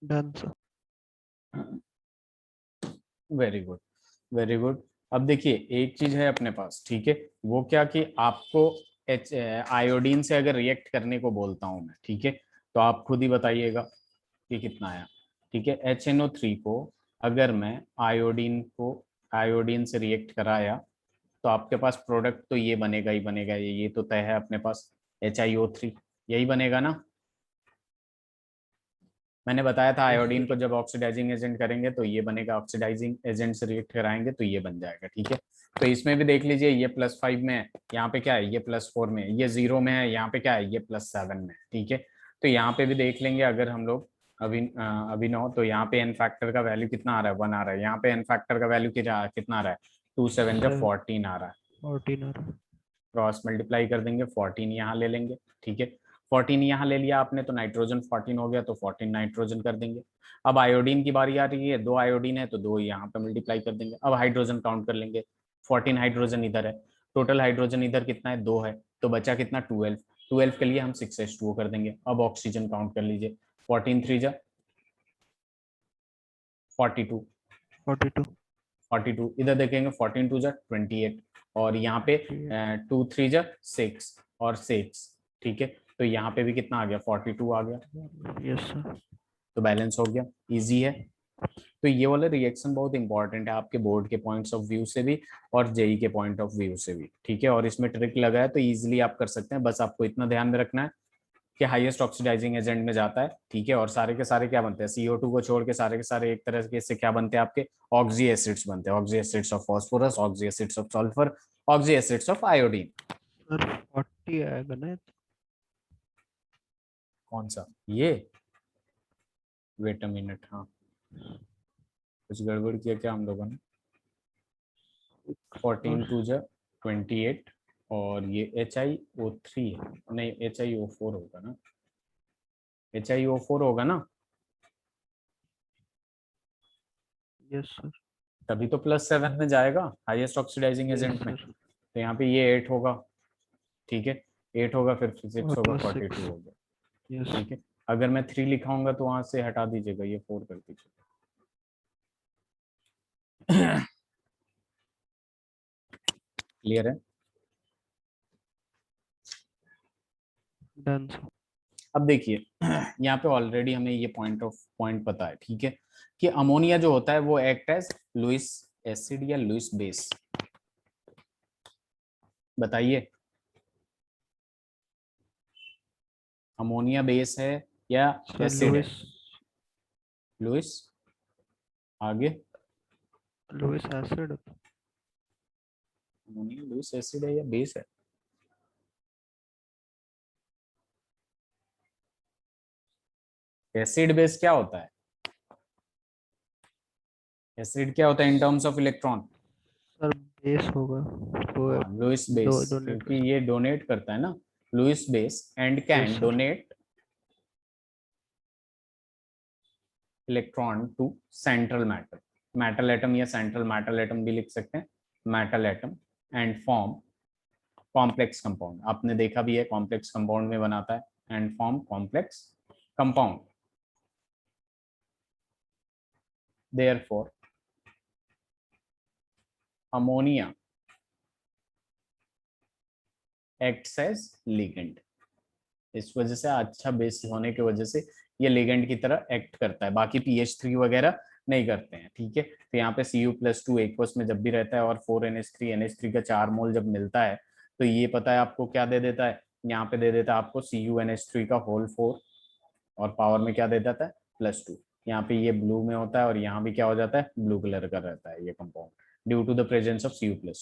Done sir. Very good, very good. अब देखिए एक चीज है अपने पास, ठीक है, वो क्या कि आपको आयोडीन से अगर रिएक्ट करने को बोलता हूं मैं, ठीक है, तो आप खुद ही बताइएगा कि कितना आया, ठीक है। HNO3 को अगर मैं आयोडीन से रिएक्ट कराया, तो आपके पास प्रोडक्ट तो ये बनेगा ही बनेगा, ये तो तय है अपने पास, HiO3 यही बनेगा ना। मैंने बताया था यस आयोडीन सर। को जब ऑक्सीडाइजिंग एजेंट करेंगे तो ये बनेगा, ऑक्सीडाइजिंग एजेंट से रिएक्ट कराएंगे तो ये बन जाएगा, ठीक है। तो इसमें भी देख लीजिए, ये +5 में है, यहाँ पे क्या है, ये +4 में है, ये 0 में है, यहाँ पे क्या है, ये +7 में है, ठीक है। तो यहाँ पे भी देख लेंगे अगर हम लोग अभिनव, तो यहाँ पे एन फैक्टर का वैल्यू कितना आ रहा है, 1 आ रहा है, यहाँ पे एन फैक्टर का वैल्यू कितना आ रहा है, 2 7 जब 7 14 आ रहा है, 14 आ रहा क्रॉस मल्टीप्लाई कर देंगे, 14 यहाँ ले लेंगे, ठीक है। 14 यहाँ ले लिया आपने, तो नाइट्रोजन 14 हो गया, तो 14 नाइट्रोजन कर देंगे। अब आयोडीन की बारी आ रही है, 2 आयोडीन है तो 2 यहाँ पे मल्टीप्लाई कर देंगे। अब हाइड्रोजन काउंट कर लेंगे, 14 हाइड्रोजन इधर है, टोटल हाइड्रोजन इधर कितना है, 2 है, तो बचा कितना, 12, 12 के लिए हम 6H2O कर देंगे। अब ऑक्सीजन काउंट कर लीजिए, 14 3 जा 42, 42। 42 इधर देखेंगे, 14 2 जा 28, और यहाँ पे 2 3 जा 6 और 6, ठीक है। तो यहाँ पे भी कितना आ गया, 42 आ गया, यस सर। तो बैलेंस हो गया, इजी है। तो ये वाला रिएक्शन बहुत इंपॉर्टेंट है आपके बोर्ड के पॉइंट्स ऑफ व्यू से भी और जेई के पॉइंट ऑफ व्यू से भी, ठीक है। और इसमें ट्रिक लगा है तो इजीली आप कर सकते हैं, बस आपको इतना ध्यान में रखना है कि हाईएस्ट ऑक्सीडाइजिंग एजेंट में जाता है, ठीक है, और सारे के सारे क्या बनते हैं, CO2 को छोड़ के सारे के सारे एक तरह के से क्या बनते हैं आपके, ऑक्सी एसिड्स बनते हैं, oxy acids of phosphorus, oxy acids of sulphur, oxy acids of iodine. Sir 40 आएगा ना? कौन सा ये, वेट अ मिनट, हाँ कुछ गड़बड़ किया क्या हम लोगों ने? 14 टू जा 28 और ये HiO3 है, नहीं HiO4 होगा ना, HiO4 होगा ना, यस सर। तभी तो +7 में जाएगा हाईएस्ट ऑक्सीडाइजिंग यस एजेंट में। सर। तो यहाँ पे ये 8 होगा, ठीक है, 8 होगा, फिर 6 और होगा, +6। 42 हो गया, यस। ठीक है। अगर मैं 3 लिखाऊंगा तो वहां से हटा दीजिएगा, ये 4 कर दीजिएगा। क्लियर है? Done sir. अब देखिए यहाँ पे ऑलरेडी हमें ये पॉइंट पता है, ठीक है, कि अमोनिया जो होता है वो एक्ट एज लुइस एसिड या लुइस बेस। बताइए, अमोनिया बेस है या सर एसिड है? लुइस। लुइस, आगे? Lewis acid. Ammonia Lewis acid है या बेस है? एसिड बेस क्या होता है? एसिड क्या होता है in terms of electron? Sir base होगा वो। हाँ, लुइस बेस, डोनेट क्योंकि कर ये डोनेट करता है ना, लुइस बेस एंड सकते। Yes can sir. Donate electron to central matter, metal atom या सेंट्रल मेटल एटम भी लिख सकते हैं, metal atom, and form complex compound. आपने देखा भी है कॉम्प्लेक्स कंपाउंड में बनाता है, and form complex compound. Therefore ammonia acts as ligand. इस वजह से अच्छा बेस होने की वजह से ये लिगेंड की तरह एक्ट करता है, बाकी PH3 वगैरह नहीं करते हैं, ठीक है। तो यहाँ पे Cu+2 एक्वस में जब भी रहता है और 4NH3 का 4 मोल जब मिलता है, तो ये पता है आपको क्या दे देता है, यहाँ पे दे देता है आपको CuNH3 का होल 4, और पावर में क्या दे देता है, +2। यहाँ पे ये ब्लू में होता है और यहाँ भी क्या हो जाता है, ब्लू कलर का रहता है ये compound, due to the presence of Cu+2,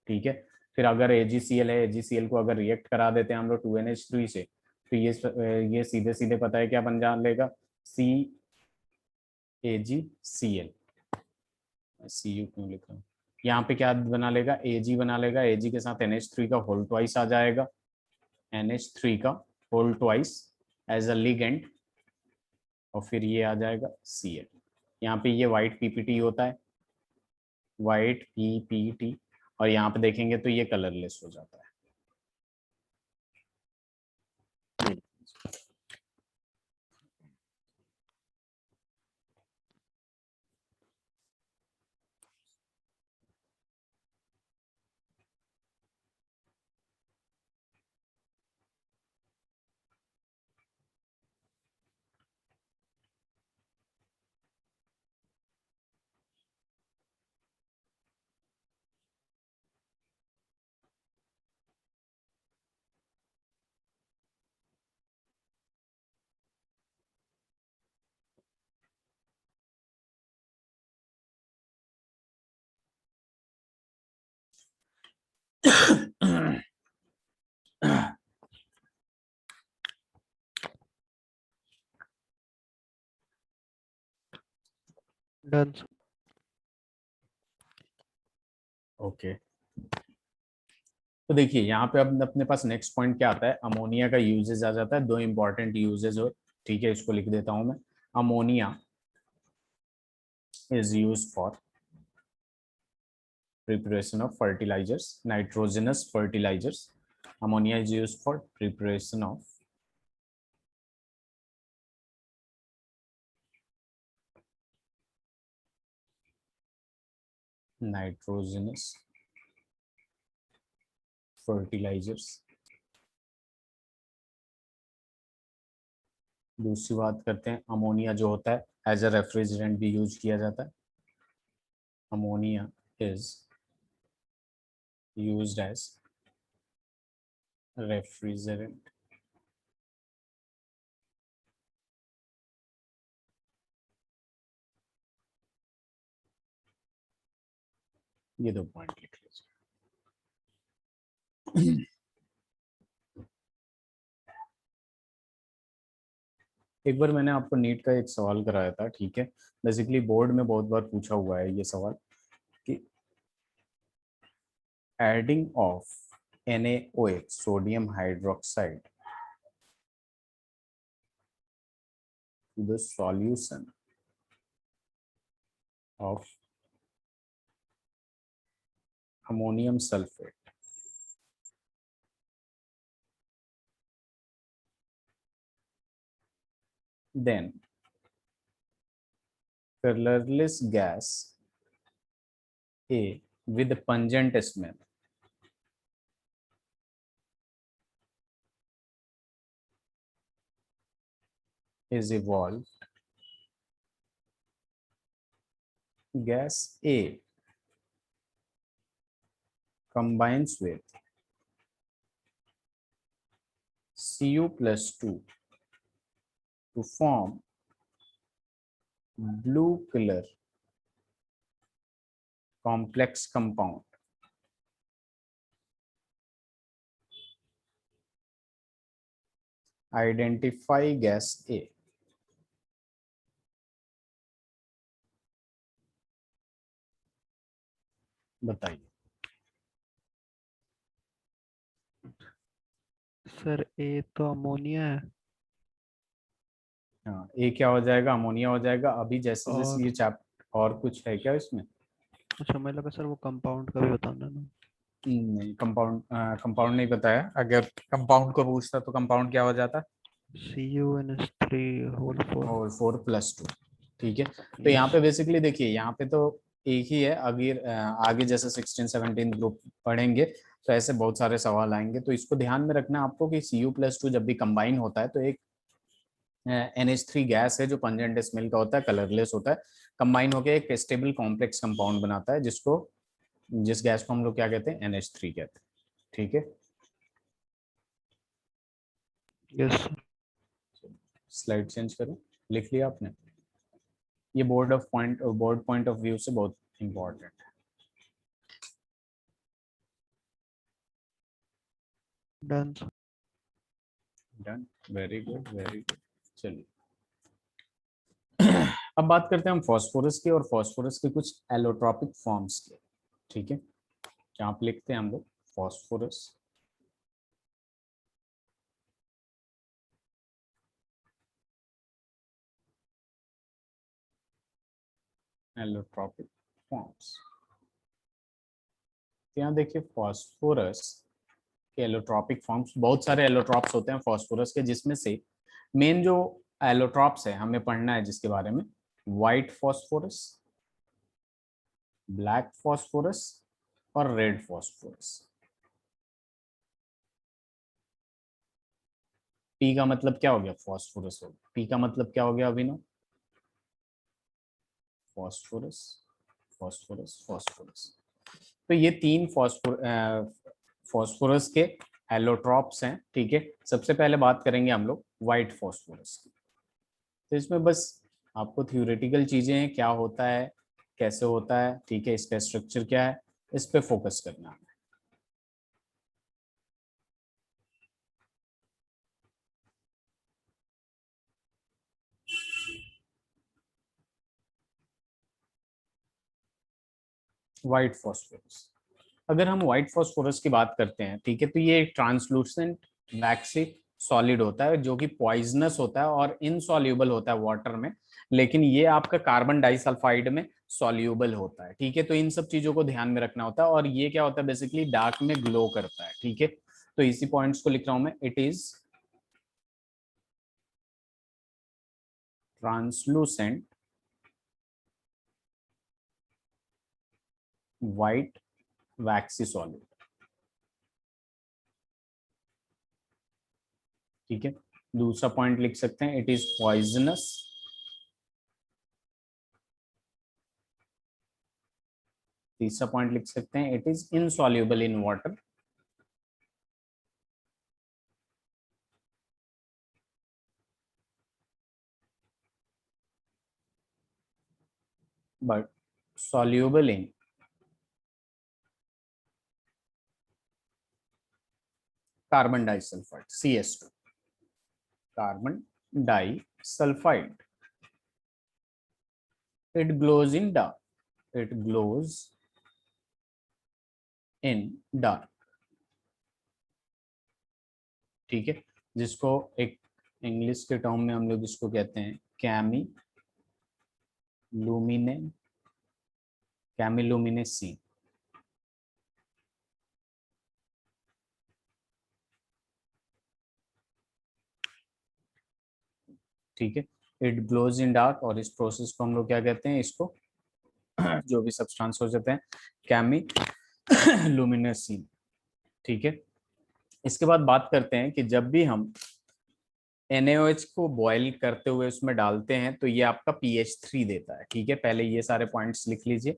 ठीक है। फिर अगर AgCl है, AgCl को अगर रिएक्ट करा देते हैं हम लोग 2NH3 से, तो ये सीधे सीधे पता है क्या बन जा लेगा, CAgCl। Cu क्यों लिख रहा हूँ, यहाँ पे क्या बना लेगा, Ag बना लेगा, Ag के साथ NH3 का होल ट्वाइस आ जाएगा, NH3 का whole twice as a ligand, और फिर ये आ जाएगा Cl। यहाँ पे ये वाइट PPT होता है, वाइट PPT, और यहाँ पे देखेंगे तो ये कलरलेस हो जाता है। Done sir. ओके, तो देखिए यहाँ पे अब अपने पास नेक्स्ट पॉइंट क्या आता है, अमोनिया का यूजेज आ जाता है, दो इंपॉर्टेंट यूजेज हो, ठीक है, इसको लिख देता हूं मैं। Ammonia is used for preparation of fertilizers, nitrogenous fertilizers. Ammonia is used for preparation of nitrogenous fertilizers. दूसरी बात करते हैं, अमोनिया जो होता है एज अ रेफ्रिजरेंट भी यूज किया जाता है। Ammonia is used as refrigerant. ये दो पॉइंट लिख लीजिए। एक बार मैंने आपको नीट का एक सवाल कराया था, ठीक है, बेसिकली बोर्ड में बहुत बार पूछा हुआ है ये सवाल कि adding of NaOH sodium hydroxide to the solution of ammonium sulphate then colorless gas A with pungent smell is evolved. Gas A combines with Cu plus 2 to form blue color complex compound. Identify gas A. बताइए। Sir ए तो ammonia है हाँ, ए क्या हो जाएगा, ammonia हो जाएगा। अभी जैसे जैसे और ये चैप और कुछ है क्या इसमें? अच्छा मुझे लगा सर वो कंपाउंड का भी बताना ना। नहीं, कंपाउंड कंपाउंड नहीं बताया। अगर कंपाउंड को पूछता तो कंपाउंड क्या हो जाता? CuNH3 whole 4। और 4+2। ठीक है, तो यहाँ यस। पे बेसिकली देखिए, यहाँ पे तो एक ही है। आगे आगे जैसे 16-17 ग्रुप पढ़ेंगे तो ऐसे बहुत सारे सवाल आएंगे, तो इसको ध्यान में रखना आपको कि Cu+2 जब भी कंबाइन होता है तो एक NH3 गैस है जो पंजेंट स्मेल का होता है, कलरलेस होता है, कंबाइन होकर एक स्टेबल कॉम्प्लेक्स कंपाउंड बनाता है, जिस गैस को हम लोग क्या कहते हैं, NH3 कहते हैं। ठीक है, यस। स्लाइड चेंज करो। लिख लिया आपने? ये बोर्ड पॉइंट ऑफ व्यू से बहुत इंपॉर्टेंट है। Done. Done, very good very good. चलिए अब बात करते हैं हम फास्फोरस की, और फास्फोरस के कुछ एलोट्रॉपिक फॉर्म्स के। ठीक है, यहाँ पे लिखते हैं हम लोग फास्फोरस एलोट्रॉपिक फॉर्म्स। यहाँ देखिए फास्फोरस के एलोट्रॉपिक फॉर्म्स, बहुत सारे एलोट्रॉप्स होते हैं फास्फोरस के, जिसमें से मेन जो एलोट्रॉप्स है हमें पढ़ना है जिसके बारे में, व्हाइट फास्फोरस, ब्लैक फास्फोरस और रेड फास्फोरस। पी का मतलब क्या हो गया, फास्फोरस हो गया। पी का मतलब क्या हो गया अभिनव? Phosphorus phosphorus phosphorus. तो ये तीन फास्फोरस के एलोट्रॉप्स हैं। ठीक है, सबसे पहले बात करेंगे हम लोग व्हाइट फास्फोरस की। तो इसमें बस आपको थ्योरेटिकल चीजें हैं, क्या होता है, कैसे होता है, ठीक है, इसका स्ट्रक्चर क्या है, इस पे फोकस करना है। व्हाइट फास्फोरस, अगर हम व्हाइट फास्फोरस की बात करते हैं, ठीक है, तो ये एक ट्रांसलूसेंट वैक्सी सॉलिड होता है जो कि पॉइजनस होता है और इनसॉल्यूबल होता है वाटर में, लेकिन ये आपका कार्बन डाइसल्फाइड में सॉल्यूबल होता है। ठीक है, तो इन सब चीजों को ध्यान में रखना होता है। और ये क्या होता है, बेसिकली डार्क में ग्लो करता है। ठीक है, तो इसी पॉइंट्स को लिख रहा हूं मैं, it is translucent white waxy solid. ठीक है, दूसरा पॉइंट लिख सकते हैं, इट इज पॉइजनस। तीसरा पॉइंट लिख सकते हैं, it is insoluble in water. But soluble in carbon disulphide, CS2, carbon di sulfide. It glows in dark. It glows in dark. ठीक है, जिसको एक इंग्लिश के टर्म में हम लोग इसको कहते हैं कैमी लूमिने कैमिलुमिनेसी. ठीक है, इट ग्लोज इन डार्क. और इस प्रोसेस को हम लोग क्या कहते हैं, इसको जो भी सब्सटेंस हो जाते हैं कैमी लुमिनेसी. ठीक है, इसके बाद बात करते हैं कि जब भी हम NaOH को बॉईल करते हुए उसमें डालते हैं तो ये आपका pH 3 देता है. ठीक है, पहले ये सारे पॉइंट्स लिख लीजिए.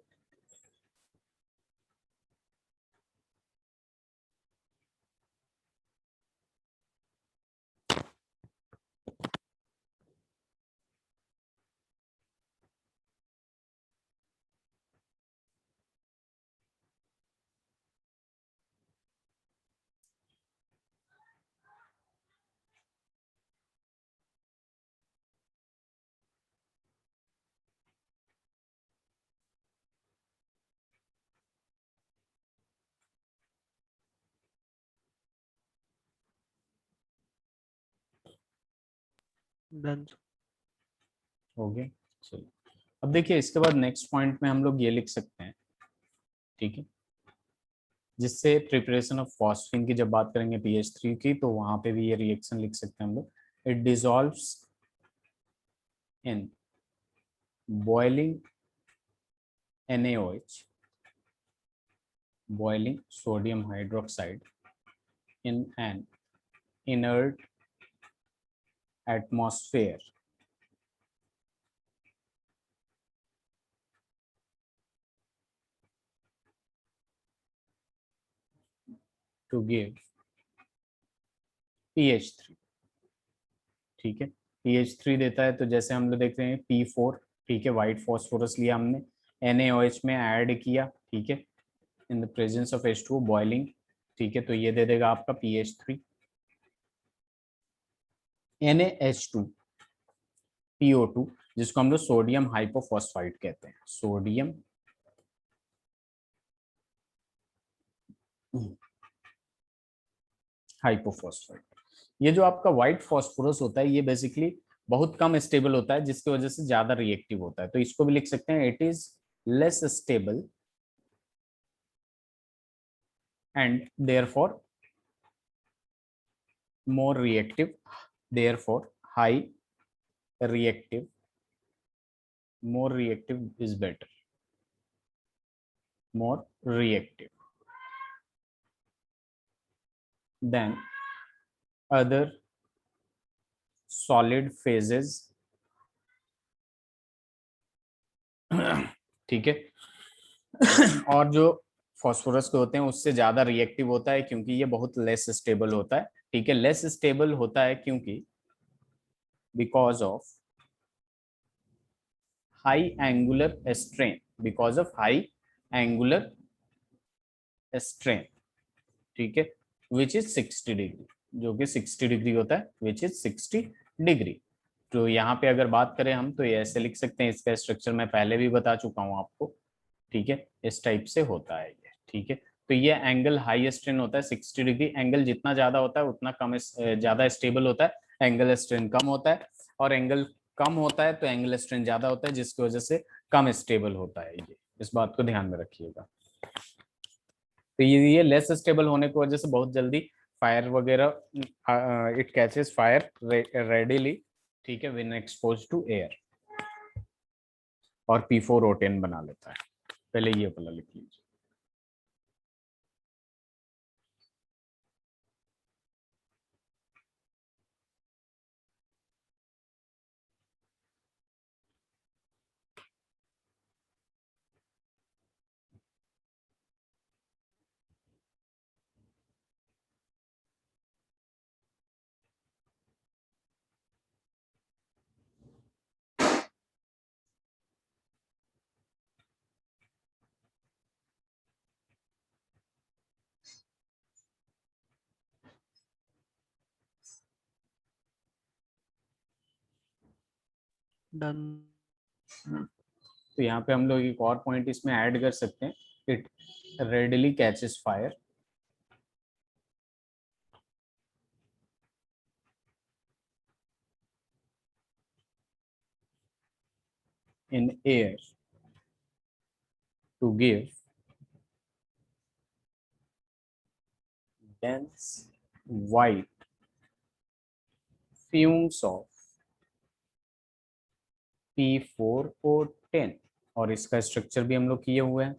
डन. हो गया. चलिए, अब देखिए इसके बाद नेक्स्ट पॉइंट में हम लोग ये लिख सकते हैं. ठीक है, जिससे प्रिपरेशन ऑफ फॉस्फीन की जब बात करेंगे pH 3 की, तो वहां पे भी ये रिएक्शन लिख सकते हैं हम लोग. It dissolves in boiling NaOH, boiling sodium hydroxide in an inert atmosphere to give pH 3. ठीक है, pH 3 देता है. तो जैसे हम लोग देख रहे हैं P4. ठीक है, व्हाइट फॉस्फोरस लिया हमने, NaOH में ऐड किया. ठीक है, in the presence of H2O boiling. ठीक है, तो ये दे देगा आपका pH 3. NaH2PO2, जिसको हम लोग सोडियम हाइपोफॉस्फाइड कहते हैं. सोडियम हाइपोफॉस्फाइड. ये जो आपका व्हाइट फॉस्फोरस होता है ये बेसिकली बहुत कम स्टेबल होता है, जिसकी वजह से ज्यादा रिएक्टिव होता है. तो इसको भी लिख सकते हैं it is less stable and therefore more reactive, therefore high reactive, more reactive is better, more reactive than other solid phases. ठीक है, और जो फॉस्फोरस के होते हैं उससे ज्यादा रिएक्टिव होता है क्योंकि ये बहुत लेस स्टेबल होता है. ठीक है, लेस स्टेबल होता है क्योंकि because of high angular strain, because of high angular strain. ठीक है, विच इज 60 डिग्री, जो कि 60 डिग्री होता है, विच इज 60 डिग्री. तो यहाँ पे अगर बात करें हम तो ये ऐसे लिख सकते हैं. इसका स्ट्रक्चर मैं पहले भी बता चुका हूँ आपको. ठीक है, इस टाइप से होता है ये. ठीक है, तो ये एंगल हाई स्ट्रेन होता है 60 डिग्री. एंगल जितना ज्यादा होता है उतना कम ज्यादा स्टेबल होता है, एंगल स्ट्रेन कम होता है. और एंगल कम होता है तो एंगल स्ट्रेन ज्यादा होता है, जिसकी वजह से कम स्टेबल होता है ये. इस बात को ध्यान में रखिएगा. तो ये लेस स्टेबल होने की वजह से बहुत जल्दी फायर वगैरह, इट कैचेस फायर रेडिली. ठीक है, व्हेन एक्सपोज टू एयर, और P4O10 बना लेता है. पहले ये वाला लिख लीजिए. डन। तो यहाँ पे हम लोग एक और पॉइंट इसमें ऐड कर सकते हैं, it readily catches fire in air to give dense white fumes of P4O10। और इसका स्ट्रक्चर भी हम लोग किए हुए हैं,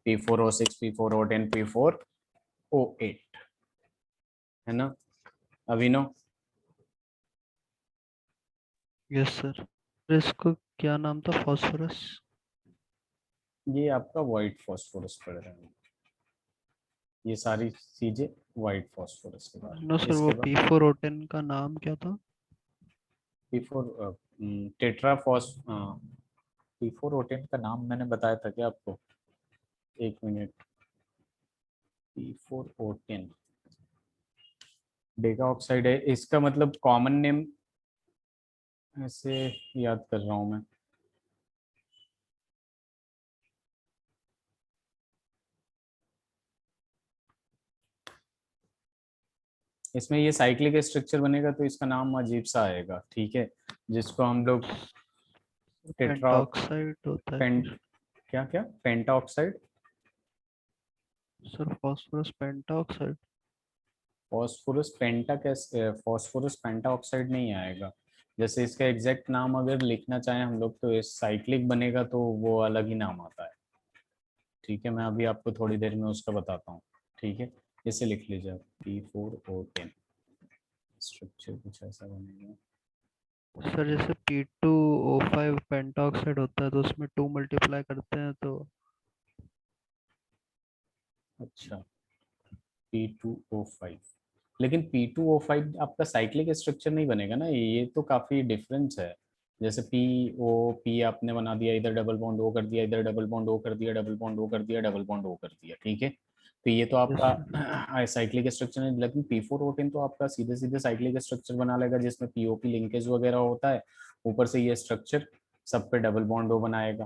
P4O6 P4O10 P4O8, है ना अभिनव? Yes sir. इसको क्या नाम था, फास्फोरस? ये आपका व्हाइट फास्फोरस पड़ रहा है, ये सारी चीजें व्हाइट फास्फोरस के बारे नो में। सर, वो इसके बाद P4O10 का नाम क्या था? P4 टेट्राफॉस P4O10 का नाम मैंने बताया था क्या आपको? एक मिनट, P4O10 डेका ऑक्साइड है इसका, मतलब कॉमन नेम ऐसे याद कर रहा हूँ मैं। इसमें ये साइक्लिक स्ट्रक्चर बनेगा तो इसका नाम अजीब सा आएगा, ठीक है, जिसको हम लोग टेट्रा पेंटॉक्साइड होता है पेंट, फिर। क्या क्या penta oxide, sir phosphorus pentoxide. Phosphorus penta, कैसे फॉस्फोरस पेंटा ऑक्साइड नहीं आएगा। जैसे इसका एग्जैक्ट नाम अगर लिखना चाहें हम लोग तो इस साइक्लिक बनेगा तो वो अलग ही नाम आता है, ठीक है, मैं अभी आपको थोड़ी देर में उसका बताता हूँ, ठीक है। इसे लिख लीजिए P4O10, स्ट्रक्चर कुछ ऐसा बनेगा। सर जैसे P2O5 पेंटॉक्साइड होता है तो उसमें 2 मल्टीप्लाई करते हैं तो। अच्छा, P2O5, लेकिन P2O5 आपका साइक्लिक स्ट्रक्चर नहीं बनेगा ना, ये तो काफी डिफरेंस है। जैसे P आपने बना दिया, इधर डबल बॉन्ड O कर दिया, इधर डबल बॉन्ड O कर दिया, डबल बॉन्ड O कर दिया, डबल बॉन्ड O कर दिया, ठीक है। तो ये तो यस सर। आपका साइक्लिक स्ट्रक्चर है, लेकिन P4O10 तो आपका सीधे सीधे साइक्लिक स्ट्रक्चर बना लेगा, जिसमें POP लिंकेज वगैरह होता है, ऊपर से ये स्ट्रक्चर सब पे डबल बॉन्ड O बनाएगा,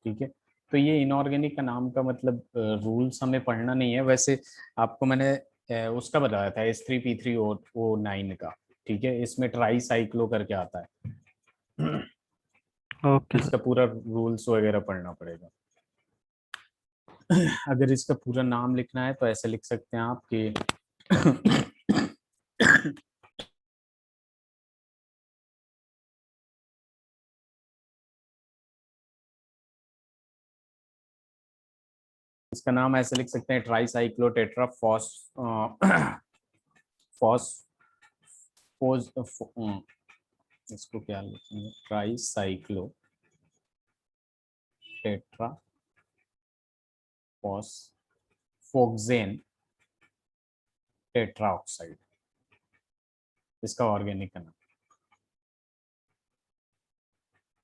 ठीक है। तो ये इनऑर्गेनिक का नाम का मतलब रूल्स हमें पढ़ना नहीं है वैसे। आपको मैंने उसका बताया था S3P3O9 का, ठीक है, इसमें ट्राई साइक्लो करके आता है। Okay sir. इसका पूरा रूल्स वगैरह पढ़ना पड़ेगा। अगर इसका पूरा नाम लिखना है तो ऐसे लिख सकते हैं आप कि इसका नाम ऐसे लिख सकते हैं, tri cyclo tetra phos phos phos इसको क्या लिखेंगे, tri cyclo tetra phosphoxane tetra oxide, इसका ऑर्गेनिक का नाम,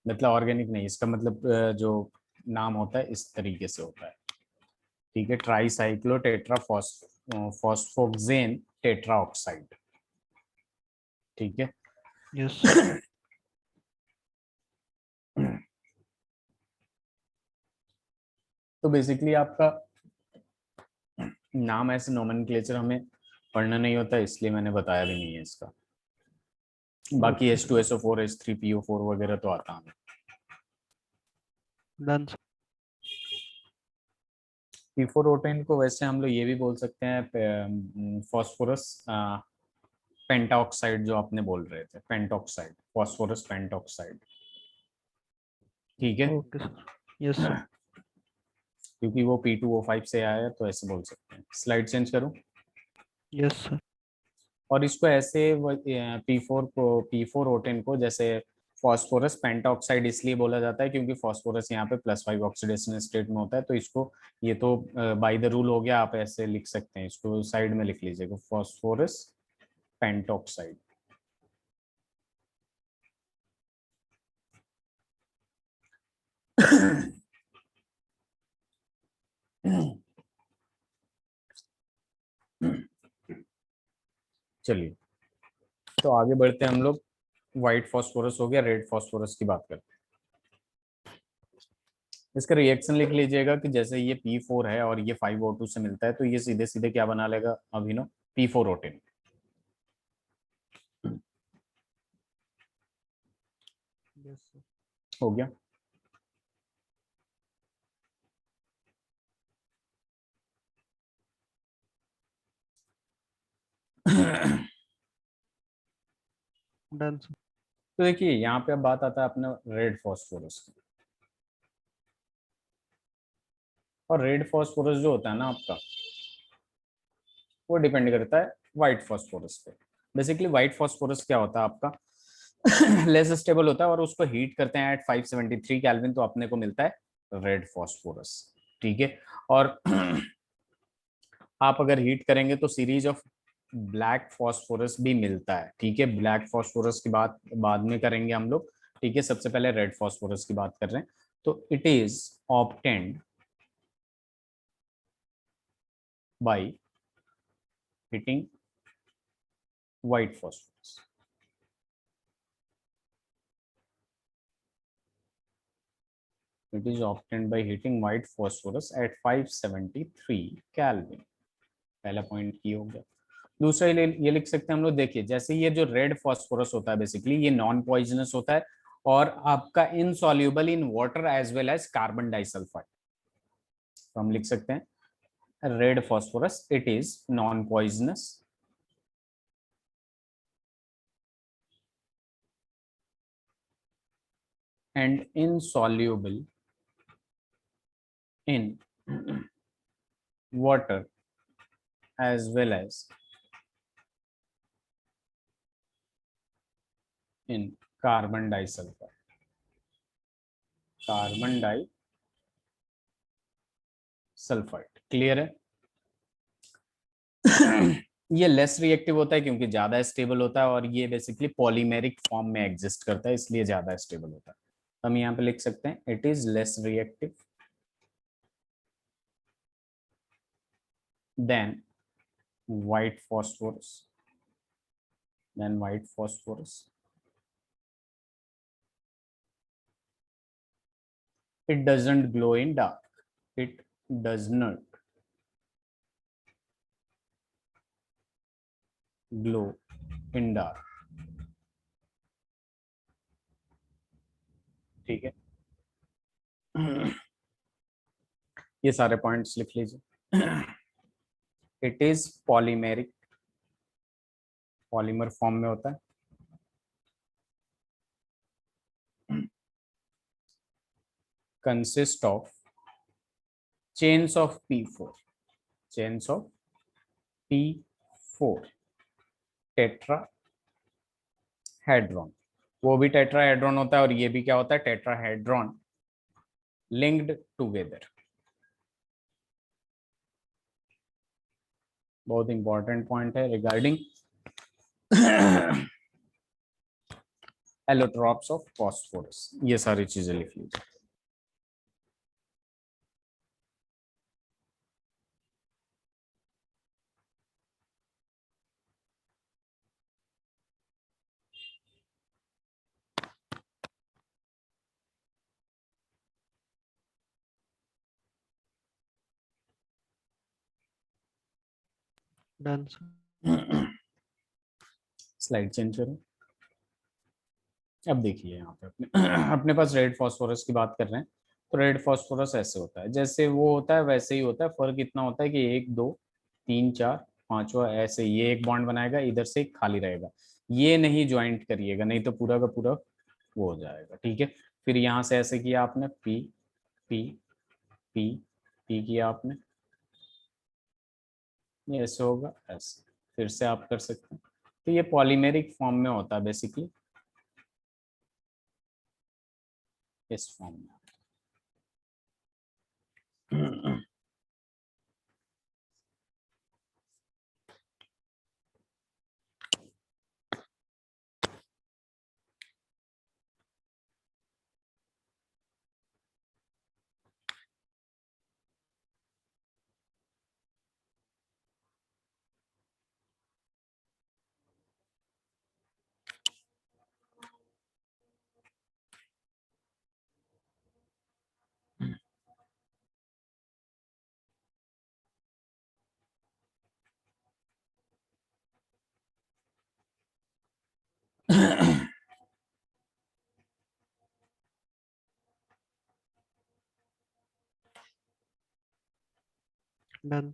मतलब ऑर्गेनिक नहीं, इसका मतलब जो नाम होता है इस तरीके से होता है, ठीक है, tri cyclo tetra phosphoxane tetra oxide, ठीक है। Yes sir. तो बेसिकली आपका नाम ऐसे नोमेनक्लेचर हमें पढ़ना नहीं होता, इसलिए मैंने बताया भी नहीं है इसका। बाकी ओके सर। H2SO4 H3PO4 वगैरह तो आता हमें। Done sir. P4O10 को वैसे हम लोग ये भी बोल सकते हैं फॉस्फोरस पेंटाऑक्साइड, जो आपने बोल रहे थे पेंटॉक्साइड, फॉस्फोरस पेंटॉक्साइड, ठीक है। Okay sir. Yes sir. क्योंकि वो P2O5 से आया है तो ऐसे बोल सकते हैं। स्लाइड चेंज करूं, यस सर। और इसको ऐसे P4O10 को जैसे फॉस्फोरस पेंटाऑक्साइड इसलिए बोला जाता है क्योंकि फॉस्फोरस यहाँ पे +5 ऑक्सीडेशन स्टेट में होता है, तो इसको ये तो बाय द रूल हो गया, आप ऐसे लिख सकते हैं, इसको साइड में लिख लीजिएगा फॉस्फोरस पेंटॉक्साइड। चलिए, तो आगे बढ़ते हैं हम लोग व्हाइट फॉस्फोरस हो गया, रेड फॉस्फोरस की बात करते हैं। इसका रिएक्शन लिख लीजिएगा कि जैसे ये P4 है और ये 5O2 से मिलता है, तो ये सीधे सीधे क्या बना लेगा अभिनव, P4O10। Yes sir. हो गया। Done sir. तो देखिए यहाँ पे अब बात आता है अपना रेड फॉस्फोरस की। और रेड फॉस्फोरस जो होता है ना आपका, वो डिपेंड करता है व्हाइट फॉस्फोरस पे। बेसिकली व्हाइट फॉस्फोरस क्या होता है आपका, लेस स्टेबल होता है, और उसको हीट करते हैं एट 573 केल्विन, तो अपने को मिलता है रेड फॉस्फोरस। ठीक है। और आप अगर हीट करेंगे तो सीरीज ऑफ ब्लैक फॉस्फोरस भी मिलता है। ठीक है, ब्लैक फॉस्फोरस की बात बाद में करेंगे हम लोग। ठीक है, सबसे पहले रेड फॉस्फोरस की बात कर रहे हैं। तो it is obtained by heating white phosphorus. It is obtained by heating white phosphorus at 573 Kelvin। पहला पॉइंट ये हो गया। दूसरा ये लिख सकते हैं हम लोग, देखिए जैसे ये जो रेड फॉस्फोरस होता है बेसिकली ये नॉन पॉइजनस होता है और आपका insoluble in water as well as carbon disulphide. तो हम लिख सकते हैं red phosphorus it is non poisonous and insoluble in water as well as in carbon disulfide। Carbon disulphide clear है। ये लेस रिएक्टिव होता है क्योंकि ज्यादा स्टेबल होता है, और ये बेसिकली पॉलीमेरिक फॉर्म में एग्जिस्ट करता है, इसलिए ज्यादा स्टेबल होता है। हम यहाँ पे लिख सकते हैं it is less reactive than white phosphorus it doesn't glow in dark, it does not glow in dark। ठीक है, ये सारे पॉइंट्स लिख लीजिए। It is polymeric, polymer form में होता है। Consist of chains of P4, chains of P4 tetrahedron. वो भी टेट्राहेड्रॉन होता है और ये भी क्या होता है, टेट्राहेड्रॉन लिंक्ड टुगेदर। बहुत इंपॉर्टेंट पॉइंट है रिगार्डिंग एलोट्रॉप्स ऑफ फॉस्फोरस। ये सारी चीजें लिख लीजिए। Done sir. स्लाइड चेंज करो। अब देखिए यहाँ पे अपने अपने पास रेड फॉस्फोरस की बात कर रहे हैं। तो रेड फॉस्फोरस ऐसे होता है, जैसे वो होता है वैसे ही होता है। फर्क इतना होता है कि 1 2 3 4 5वां ऐसे ये एक बॉन्ड बनाएगा, इधर से एक खाली रहेगा। ये नहीं ज्वाइंट करिएगा, नहीं तो पूरा का पूरा वो हो जाएगा। ठीक है, फिर यहाँ से ऐसे किया आपने, पी पी पी पी किया आपने, ये ऐसे होगा ऐसे, फिर से आप कर सकते हैं। तो ये पॉलीमेरिक फॉर्म में होता है बेसिकली, इस फॉर्म में। डन।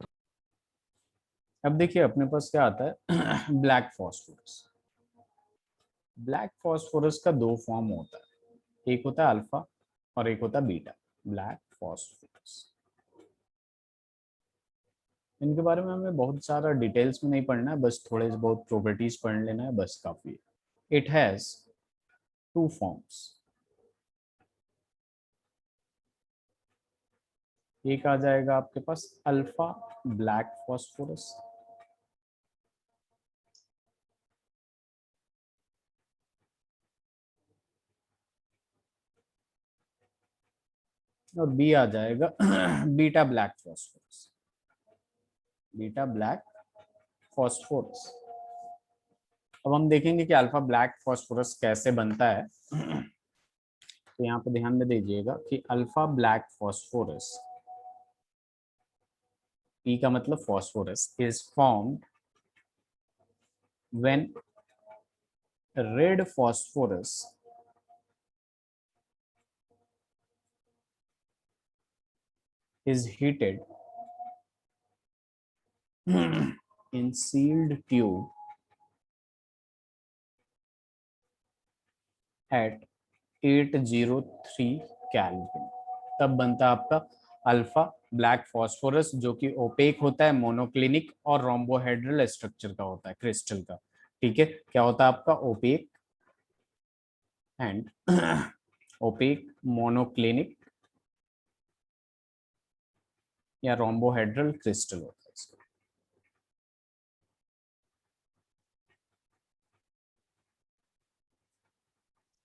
अब देखिए अपने पास क्या आता है ब्लैक फॉस्फोरस। ब्लैक फॉस्फोरस का दो फॉर्म होता है, एक होता है अल्फा और एक होता है बीटा। ब्लैक फॉस्फोरस, इनके बारे में हमें बहुत सारा डिटेल्स में नहीं पढ़ना है, बस थोड़े बहुत प्रॉपर्टीज पढ़ लेना है, बस काफी है। It has two forms. एक आ जाएगा आपके पास अल्फा ब्लैक फॉस्फोरस, और बी आ जाएगा beta black phosphorus. Beta black phosphorus. अब हम देखेंगे कि अल्फा ब्लैक फॉस्फोरस कैसे बनता है। तो यहाँ पे ध्यान में दीजिएगा कि अल्फा ब्लैक फॉस्फोरस, पी का मतलब phosphorus, is formed when red phosphorus is heated in sealed tube at 803 kelvin. तब बनता है आपका अल्फा ब्लैक फॉस्फोरस, जो कि ओपेक होता है, मोनोक्लिनिक और रोम्बोहेड्रल स्ट्रक्चर का होता है, क्रिस्टल का। ठीक है, क्या होता है आपका ओपेक एंड ओपेक, मोनोक्लिनिक या रोम्बोहेड्रल क्रिस्टल होता है इसका।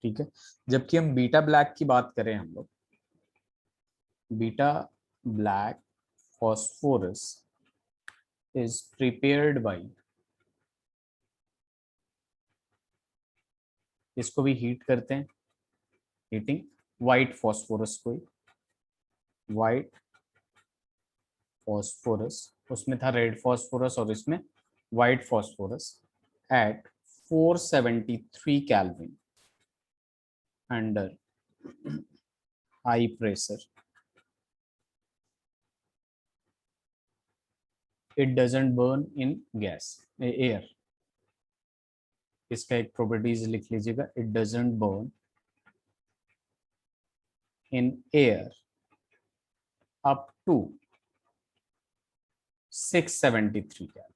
ठीक है, जबकि हम बीटा ब्लैक की बात करें, हम लोग beta black phosphorus is prepared by, इसको भी हीट करते हैं, हीटिंग व्हाइट फॉस्फोरस को, व्हाइट फॉस्फोरस, उसमें था रेड फॉस्फोरस और इसमें white phosphorus, at 473 kelvin under high pressure. It doesn't burn in gas, air. इसका एक प्रॉपर्टीज लिख लीजिएगा, it doesn't burn in air up to 673 kelvin.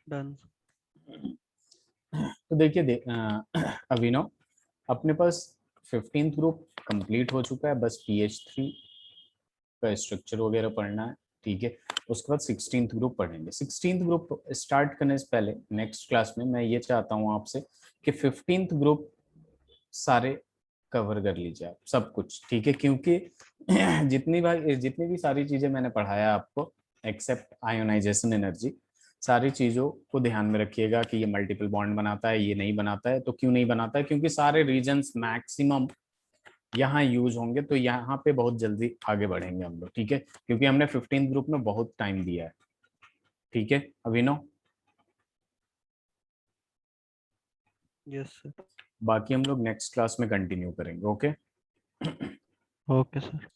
Done. तो देखिए अभिनव, अपने पास 15th ग्रुप कंप्लीट हो चुका है, बस PH3 का स्ट्रक्चर वगैरह पढ़ना है। ठीक है, उसके बाद 16th ग्रुप पढ़ेंगे। 16th ग्रुप स्टार्ट करने से पहले नेक्स्ट क्लास में मैं ये चाहता हूँ आपसे कि 15th ग्रुप सारे कवर कर लीजिए आप, सब कुछ। ठीक है, क्योंकि जितनी भी सारी चीजें मैंने पढ़ाया आपको एक्सेप्ट आयोनाइजेशन एनर्जी, सारी चीजों को ध्यान में रखिएगा कि ये मल्टीपल बॉन्ड बनाता है, ये नहीं बनाता है। तो क्यों नहीं बनाता है? क्योंकि सारे रीजन्स मैक्सिमम यहाँ यूज होंगे, तो यहाँ पे बहुत जल्दी आगे बढ़ेंगे हम लोग। ठीक है, क्योंकि हमने 15th ग्रुप में बहुत टाइम दिया है। ठीक है अभिनव, यस सर। बाकी हम लोग नेक्स्ट क्लास में कंटिन्यू करेंगे। ओके। Okay sir.